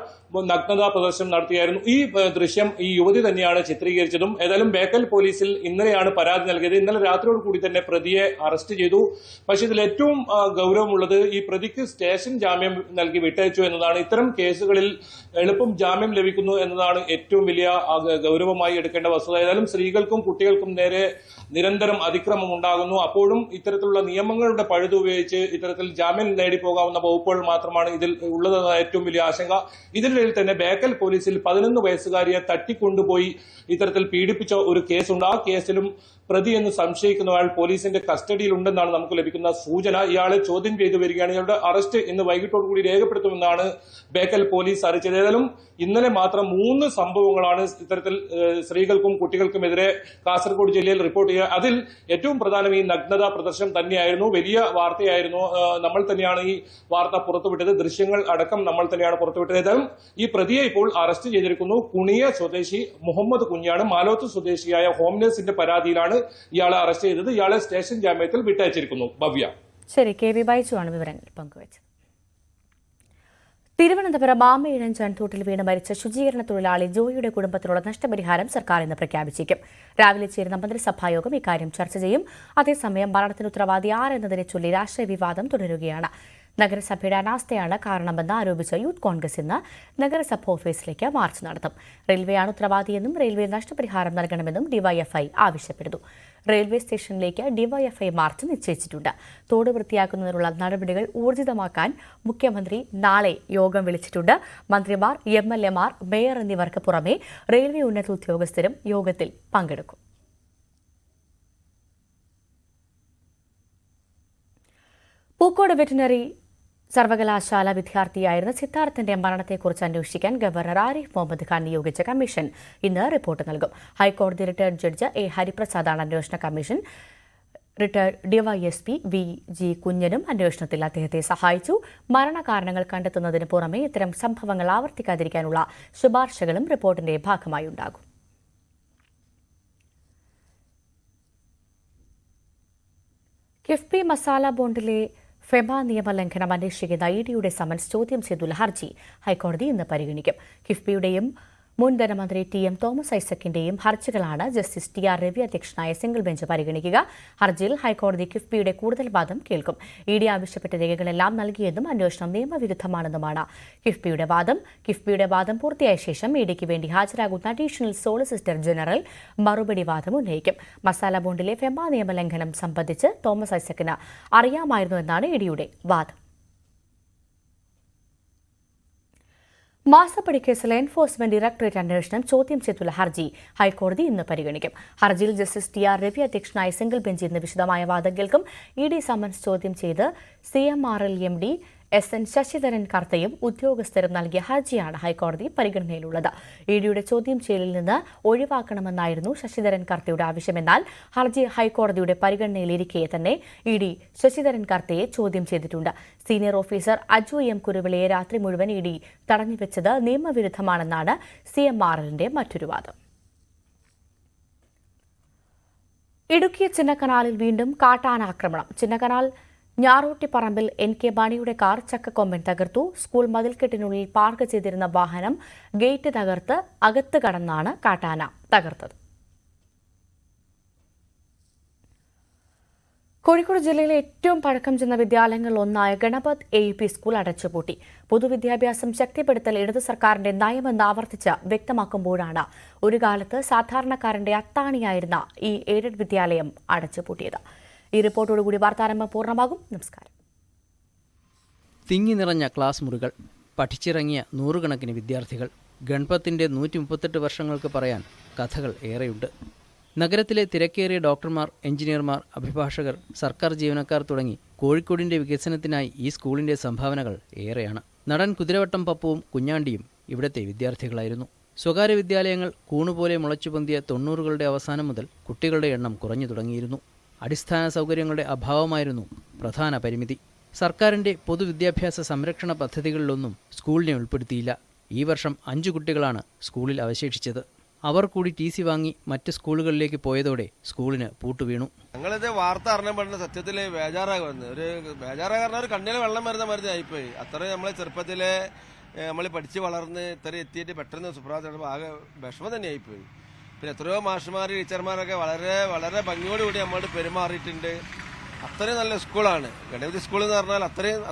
നഗ്നതാ പ്രദർശനം നടത്തിയായിരുന്നു. ഈ ദൃശ്യം ഈ യുവതി തന്നെയാണ് ചിത്രീകരിച്ചതും. ഏതായാലും ബേക്കൽ പോലീസിൽ ഇന്നലെയാണ് പരാതി നൽകിയത്. ഇന്നലെ രാത്രിയോട് കൂടി തന്നെ പ്രതിയെ അറസ്റ്റ് ചെയ്തു. പക്ഷെ ഇതിൽ ഏറ്റവും ഗൗരവമുള്ളത് ഈ പ്രതിക്ക് സ്റ്റേഷൻ ജാമ്യം നൽകി വിട്ടയച്ചു എന്നതാണ്. ഇത്തരം കേസുകളിൽ എളുപ്പം ജാമ്യം ലഭിക്കുന്നു എന്നതാണ് ഏറ്റവും വലിയ ഗൗരവമായി എടുക്കേണ്ട വസ്തുത. ഏതായാലും സ്ത്രീകൾക്കും കുട്ടികൾക്കും നേരെ നിരന്തരം അതിക്രമം ഉണ്ടാകുന്നു. അപ്പോഴും ഇത്തരത്തിലുള്ള നിയമങ്ങളുടെ പഴുതുപയോഗിച്ച് ഇത്തരത്തിൽ ജാമ്യം നേടിപ്പോകാവുന്ന വകുപ്പുകൾ മാത്രമാണ് ഇതിൽ ഉള്ളതെന്ന ഏറ്റവും വലിയ ആശങ്ക. ഇതിനിടയിൽ തന്നെ ബേക്കൽ പോലീസിൽ 11 വയസ്സുകാരിയെ തട്ടിക്കൊണ്ടുപോയി ഇത്തരത്തിൽ പീഡിപ്പിച്ച ഒരു കേസുണ്ട്. ആ കേസിലും പ്രതി എന്ന് സംശയിക്കുന്ന ആൾ പോലീസിന്റെ കസ്റ്റഡിയിലുണ്ടെന്നാണ് നമുക്ക് ലഭിക്കുന്ന സൂചന. ഇയാളെ ചോദ്യം ചെയ്തു വരികയാണ്. ഇയാളുടെ അറസ്റ്റ് ഇന്ന് വൈകിട്ടോടുകൂടി രേഖപ്പെടുത്തുമെന്നാണ് ബേക്കൽ പോലീസ് അറിയിച്ചത്. ഏതായാലും ഇന്നലെ മാത്രം 3 സംഭവങ്ങളാണ് ഇത്തരത്തിൽ സ്ത്രീകൾക്കും കുട്ടികൾക്കുമെതിരെ കാസർഗോഡ് ജില്ലയിൽ റിപ്പോർട്ട് ചെയ്യുക. അതിൽ ഏറ്റവും പ്രധാനം ഈ നഗ്നതാ പ്രദർശനം തന്നെയായിരുന്നു. വലിയ വാർത്തയായിരുന്നു. നമ്മൾ തന്നെയാണ് ഈ വാർത്ത പുറത്തുവിട്ടത്. ദൃശ്യങ്ങൾ അടക്കം നമ്മൾ തന്നെയാണ് പുറത്തുവിട്ടത്. ഏതായാലും ഈ പ്രതിയെ ഇപ്പോൾ അറസ്റ്റ് ചെയ്തിരിക്കുന്നു. കുണിയ സ്വദേശി മുഹമ്മദ് കുഞ്ഞാണ്. മാലോത്ത് സ്വദേശിയായ ഹോം നഴ്സിന്റെ പരാതിയിലാണ് ഇയാളെ അറസ്റ്റ് ചെയ്തത്. ഇയാളെ സ്റ്റേഷൻ ജാമ്യത്തിൽ വിട്ടയച്ചിരിക്കുന്നു. ഭവ്യ. ശരി, KV ബൈജു ആണ് വിവരങ്ങൾ പങ്കുവച്ചത്. തിരുവനന്തപുരം ആമയിഴം ചൺതോട്ടിൽ വീണ് മരിച്ച ശുചീകരണ തൊഴിലാളി ജോയിയുടെ കുടുംബത്തിനുള്ള നഷ്ടപരിഹാരം സർക്കാർ ഇന്ന് പ്രഖ്യാപിച്ചേക്കും. രാവിലെ ചേരുന്ന മന്ത്രിസഭായോഗം ഇക്കാര്യം ചർച്ച ചെയ്യും. അതേസമയം മരണത്തിന് ഉത്തരവാദി ആരെന്നതിനെ ചൊല്ലി രാഷ്ട്രീയ വിവാദം തുടരുകയാണ്. നഗരസഭയുടെ അനാസ്ഥയാണ് കാരണമെന്ന് ആരോപിച്ച യൂത്ത് കോൺഗ്രസ് ഇന്ന് നഗരസഭ ഓഫീസിലേക്ക് മാർച്ച് നടത്തും. റെയിൽവേയാണ് ഉത്തരവാദിയെന്നും റെയിൽവേ നഷ്ടപരിഹാരം നൽകണമെന്നും ഡിവൈഎഫ്ഐ ആവശ്യപ്പെടുന്നു. റെയിൽവേ സ്റ്റേഷനിലേക്ക് ഡിവൈഎഫ്ഐ മാർച്ച് നിശ്ചയിച്ചിട്ടുണ്ട്. തോട് വൃത്തിയാക്കുന്നതിനുള്ള നടപടികൾ ഊർജിതമാക്കാൻ മുഖ്യമന്ത്രി നാളെ യോഗം വിളിച്ചിട്ടുണ്ട്. മന്ത്രിമാർ, എംഎൽഎമാർ, മേയർ എന്നിവർക്ക് പുറമെ റെയിൽവേ ഉന്നത ഉദ്യോഗസ്ഥരും യോഗത്തിൽ പങ്കെടുക്കും. പൂക്കോട് വെറ്റിനറി സർവകലാശാല വിദ്യാർത്ഥിയായിരുന്ന സിദ്ധാർത്ഥന്റെ മരണത്തെക്കുറിച്ച് അന്വേഷിക്കാൻ ഗവർണർ ആരിഫ് മുഹമ്മദ് ഖാൻ നിയോഗിച്ച കമ്മീഷൻ ഇന്ന് റിപ്പോർട്ട് നൽകും. ഹൈക്കോടതി റിട്ടയർഡ് ജഡ്ജ് എ ഹരിപ്രസാദാണ് അന്വേഷണ commission. Retired DYSP V G കുഞ്ഞനും അന്വേഷണത്തിൽ അദ്ദേഹത്തെ സഹായിച്ചു. മരണകാരണങ്ങൾ കണ്ടെത്തുന്നതിന് പുറമെ ഇത്തരം സംഭവങ്ങൾ ആവർത്തിക്കാതിരിക്കാനുള്ള ശുപാർശകളും റിപ്പോർട്ടിന്റെ ഭാഗമായി ഉണ്ടാകും. കിഫ്ബി മസാല ബോണ്ടിലെ ഫെമ നിയമലംഘനം അന്വേഷിക്കുന്ന ഇഡിയുടെ സമൻസ് ചോദ്യം ചെയ്തുള്ള ഹർജി ഹൈക്കോടതി ഇന്ന് പരിഗണിക്കും. കിഫ്ബിയുടെയും മുൻ ധനമന്ത്രി ടി എം തോമസ് ഐസക്കിന്റെയും ഹർജികളാണ് ജസ്റ്റിസ് ടി ആർ രവി അധ്യക്ഷനായ സിംഗിൾ ബെഞ്ച് പരിഗണിക്കുക. ഹർജിയിൽ ഹൈക്കോടതി കിഫ്ബിയുടെ കൂടുതൽ വാദം കേൾക്കും. ഇഡി ആവശ്യപ്പെട്ട രേഖകളെല്ലാം നൽകിയെന്നും അന്വേഷണം നിയമവിരുദ്ധമാണെന്നുമാണ് കിഫ്ബിയുടെ വാദം. കിഫ്ബിയുടെ വാദം പൂർത്തിയായ ശേഷം ഇഡിക്ക് വേണ്ടി ഹാജരാകുന്ന അഡീഷണൽ സോളിസിറ്റർ ജനറൽ മറുപടി വാദം ഉന്നയിക്കും. മസാല ബോണ്ടിലെ ഫെമ നിയമലംഘനം സംബന്ധിച്ച് തോമസ് ഐസക്കിന് അറിയാമായിരുന്നുവെന്നാണ് ഇഡിയുടെ വാദം. മാസപ്പടി കേസിലെ എൻഫോഴ്സ്മെന്റ് ഡയറക്ടറേറ്റ് അന്വേഷണം ചോദ്യം ചെയ്തുള്ള ഹർജി ഹൈക്കോടതി ഇന്ന് പരിഗണിക്കും. ഹർജിയിൽ ജസ്റ്റിസ് ടി ആർ രവി അധ്യക്ഷനായ സിംഗിൾ ബെഞ്ച് ഇന്ന് വിശദമായ വാദം കേൾക്കും. ഇഡി സമൻസ് ചോദ്യം ചെയ്ത് CMRL MD SN ശശിധരൻ കർത്തയും ഉദ്യോഗസ്ഥരും നൽകിയ ഹർജിയാണ് ഹൈക്കോടതി പരിഗണനയിലുള്ളത്. ഇഡിയുടെ ചോദ്യം ചെയ്യലിൽ നിന്ന് ഒഴിവാക്കണമെന്നായിരുന്നു ശശിധരൻ കർത്തയുടെ ആവശ്യമെന്നാൽ ഹർജി ഹൈക്കോടതിയുടെ പരിഗണനയിലിരിക്കെ തന്നെ ഇഡി ശശിധരൻ കർത്തയെ ചോദ്യം ചെയ്തിട്ടുണ്ട്. സീനിയർ ഓഫീസർ അജു എം കുരുവിളയെ രാത്രി മുഴുവൻ ഇഡി തടഞ്ഞുവെച്ചത് നിയമവിരുദ്ധമാണെന്നാണ് CMRLന്റെ മറ്റൊരു വാദം. ഇടുക്കി ചിന്നക്കനാലിൽ വീണ്ടും കാട്ടാനാക്രമണം. ചിന്നക്കനാൽ ഞാറൂട്ടിപ്പറമ്പിൽ NK ബാണിയുടെ കാർ ചക്കക്കൊമ്പൻ തകർത്തു. സ്കൂൾ മതിൽക്കെട്ടിനുള്ളിൽ പാർക്ക് ചെയ്തിരുന്ന വാഹനം ഗേറ്റ് തകർത്ത് അകത്ത് കടന്നാണ് കാട്ടാന തകർത്തത്. കോഴിക്കോട് ജില്ലയിലെ ഏറ്റവും പഴക്കം ചെന്ന വിദ്യാലയങ്ങളിൽ ഒന്നായ ഗണപത് AUP സ്കൂൾ അടച്ചുപൂട്ടി. പൊതുവിദ്യാഭ്യാസം ശക്തിപ്പെടുത്തൽ ഇടതു സർക്കാരിന്റെ നയമെന്ന് ആവർത്തിച്ച് വ്യക്തമാക്കുമ്പോഴാണ് ഒരു കാലത്ത് സാധാരണക്കാരന്റെ അത്താണിയായിരുന്ന ഈ എയ്ഡഡ് വിദ്യാലയം അടച്ചുപൂട്ടിയത്. ഈ റിപ്പോർട്ടോടുകൂടി വാർത്താരംഭം പൂർണ്ണമാകും. നമസ്കാരം. തിങ്ങി നിറഞ്ഞ ക്ലാസ് മുറികൾ, പഠിച്ചിറങ്ങിയ നൂറുകണക്കിന് വിദ്യാർത്ഥികൾ. ഗണപത്തിന്റെ 138 വർഷങ്ങൾക്ക് പറയാൻ കഥകൾ ഏറെയുണ്ട്. നഗരത്തിലെ തിരക്കേറിയ ഡോക്ടർമാർ, എഞ്ചിനീയർമാർ, അഭിഭാഷകർ, സർക്കാർ ജീവനക്കാർ തുടങ്ങി കോഴിക്കോടിന്റെ വികസനത്തിനായി ഈ സ്കൂളിന്റെ സംഭാവനകൾ ഏറെയാണ്. നടൻ കുതിരവട്ടം പപ്പുവും കുഞ്ഞാണ്ടിയും ഇവിടുത്തെ വിദ്യാർത്ഥികളായിരുന്നു. സ്വകാര്യ വിദ്യാലയങ്ങൾ കൂണുപോലെ മുളച്ചുപൊന്തിയ 90കളുടെ അവസാനം മുതൽ കുട്ടികളുടെ എണ്ണം കുറഞ്ഞു തുടങ്ങിയിരുന്നു. അടിസ്ഥാന സൗകര്യങ്ങളുടെ അഭാവമായിരുന്നു പ്രധാന പരിമിതി. സർക്കാരിൻ്റെ പൊതുവിദ്യാഭ്യാസ സംരക്ഷണ പദ്ധതികളിലൊന്നും സ്കൂളിനെ ഉൾപ്പെടുത്തിയില്ല. ഈ വർഷം 5 കുട്ടികളാണ് സ്കൂളിൽ അവശേഷിച്ചത്. അവർ കൂടി TC വാങ്ങി മറ്റ് സ്കൂളുകളിലേക്ക് പോയതോടെ സ്കൂളിന് പൂട്ടുവീണു. ഞങ്ങളിത് വാർത്ത അറിഞ്ഞപ്പെടുന്ന സത്യത്തിൽ ബേജാറാകുന്നു. ബേജാറാകാരണം ഒരു കണ്ണിൽ വെള്ളം വരുന്ന മരുന്ന് ആയിപ്പോയി. അത്രയും നമ്മളെ ചെറുപ്പത്തിലെ നമ്മൾ പഠിച്ച് വളർന്ന് ഇത്ര എത്തിയിട്ട് പെട്ടെന്ന് സുപ്രഭാതം ആകെ വിഷമം തന്നെ ആയിപ്പോയി. പിന്നെ എത്രയോ മാഷുമാർ, ടീച്ചർമാരൊക്കെ വളരെ വളരെ ഭംഗിയോടുകൂടി നമ്മളോട് പെരുമാറിയിട്ടുണ്ട്. അത്രയും നല്ല സ്കൂളാണ് ഗണപതി സ്കൂൾ എന്ന് പറഞ്ഞാൽ.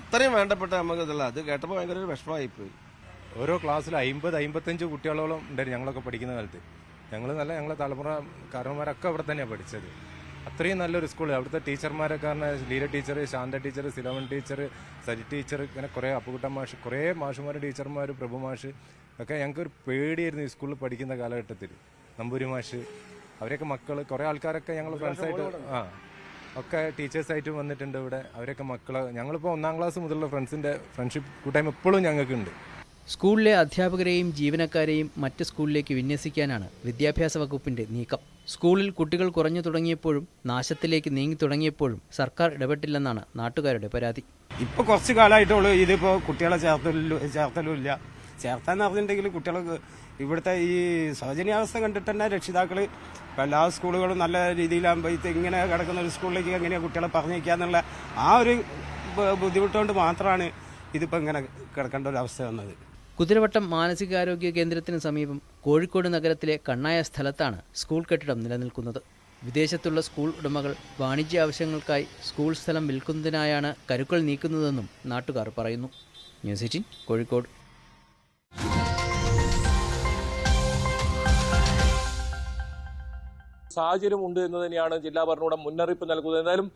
അത്രയും വേണ്ടപ്പെട്ട നമുക്ക് ഇതുള്ള അത് കേട്ടപ്പോൾ ഭയങ്കര ഒരു വിഷമമായിപ്പോയി. ഓരോ ക്ലാസ്സിൽ 50-55 കുട്ടികളോളം ഉണ്ടായിരുന്നു ഞങ്ങളൊക്കെ പഠിക്കുന്ന കാലത്ത്. ഞങ്ങളെ തലമുറ കാരണന്മാരൊക്കെ അവിടെ തന്നെയാണ് പഠിച്ചത്. അത്രയും നല്ലൊരു സ്കൂൾ. അവിടുത്തെ ടീച്ചർമാരൊക്കെ പറഞ്ഞാൽ Leela teacher, Shantha teacher, Silomon teacher, Saji teacher, ഇങ്ങനെ കുറേ അപ്പുകുട്ടൻ മാഷ്, കുറേ മാഷുമാർ, ടീച്ചർമാർ, പ്രഭു മാഷ് ഒക്കെ ഞങ്ങൾക്കൊരു പേടിയായിരുന്നു ഈ സ്കൂളിൽ പഠിക്കുന്ന കാലഘട്ടത്തിൽ. നമ്പൂരി മാഷ്, അവരൊക്കെ മക്കൾ, കുറേ ആൾക്കാരൊക്കെ ഞങ്ങൾ ഫ്രണ്ട്സായിട്ട് ഒക്കെ ടീച്ചേഴ്സായിട്ട് വന്നിട്ടുണ്ട് ഇവിടെ. അവരൊക്കെ മക്കൾ, ഞങ്ങളിപ്പോൾ 1ാം ക്ലാസ് മുതലുള്ള ഫ്രണ്ട്സിൻ്റെ ഫ്രണ്ട്ഷിപ്പ് കൂട്ടായ്മ ഇപ്പോഴും ഞങ്ങൾക്കുണ്ട്. സ്കൂളിലെ അധ്യാപകരെയും ജീവനക്കാരെയും മറ്റ് സ്കൂളിലേക്ക് വിന്യസിക്കാനാണ് വിദ്യാഭ്യാസ വകുപ്പിന്റെ നീക്കം. സ്കൂളിൽ കുട്ടികൾ കുറഞ്ഞു തുടങ്ങിയപ്പോഴും നാശത്തിലേക്ക് നീങ്ങി തുടങ്ങിയപ്പോഴും സർക്കാർ ഇടപെട്ടില്ലെന്നാണ് നാട്ടുകാരുടെ പരാതി. ഇപ്പോൾ കുറച്ച് കാലമായിട്ടുള്ളൂ ഇതിപ്പോൾ കുട്ടികളെ ചേർത്തലുമില്ല. ചേർത്താന്ന് പറഞ്ഞിട്ടുണ്ടെങ്കിൽ കുട്ടികൾക്ക് ഇവിടുത്തെ ഈ ശോചനീയാവസ്ഥ കണ്ടിട്ട് തന്നെ രക്ഷിതാക്കൾ എല്ലാ സ്കൂളുകളും നല്ല രീതിയിലാകുമ്പോൾ ഇങ്ങനെ കിടക്കുന്ന ഒരു സ്കൂളിലേക്ക് എങ്ങനെയാണ് കുട്ടികളെ പറഞ്ഞേക്കുക എന്നുള്ള ആ ഒരു ബുദ്ധിമുട്ടുകൊണ്ട് മാത്രമാണ് ഇതിപ്പോൾ ഇങ്ങനെ കിടക്കേണ്ട ഒരു അവസ്ഥ വന്നത്. കുതിരവട്ടം മാനസികാരോഗ്യ കേന്ദ്രത്തിന് സമീപം കോഴിക്കോട് നഗരത്തിലെ കണ്ണായ സ്ഥലത്താണ് സ്കൂൾ കെട്ടിടം നിലനിൽക്കുന്നത്. വിദേശത്തുള്ള സ്കൂൾ ഉടമകൾ വാണിജ്യ ആവശ്യങ്ങൾക്കായി സ്കൂൾ സ്ഥലം വിൽക്കുന്നതിനായാണ് കരുക്കൾ നീക്കുന്നതെന്നും നാട്ടുകാർ പറയുന്നു. ന്യൂസ് 18 കോഴിക്കോട്. സാഹചര്യം ഉണ്ട് എന്ന് തന്നെയാണ് ജില്ലാ ഭരണകൂടം മുന്നറിയിപ്പ് നൽകുന്നത്. എന്തായാലും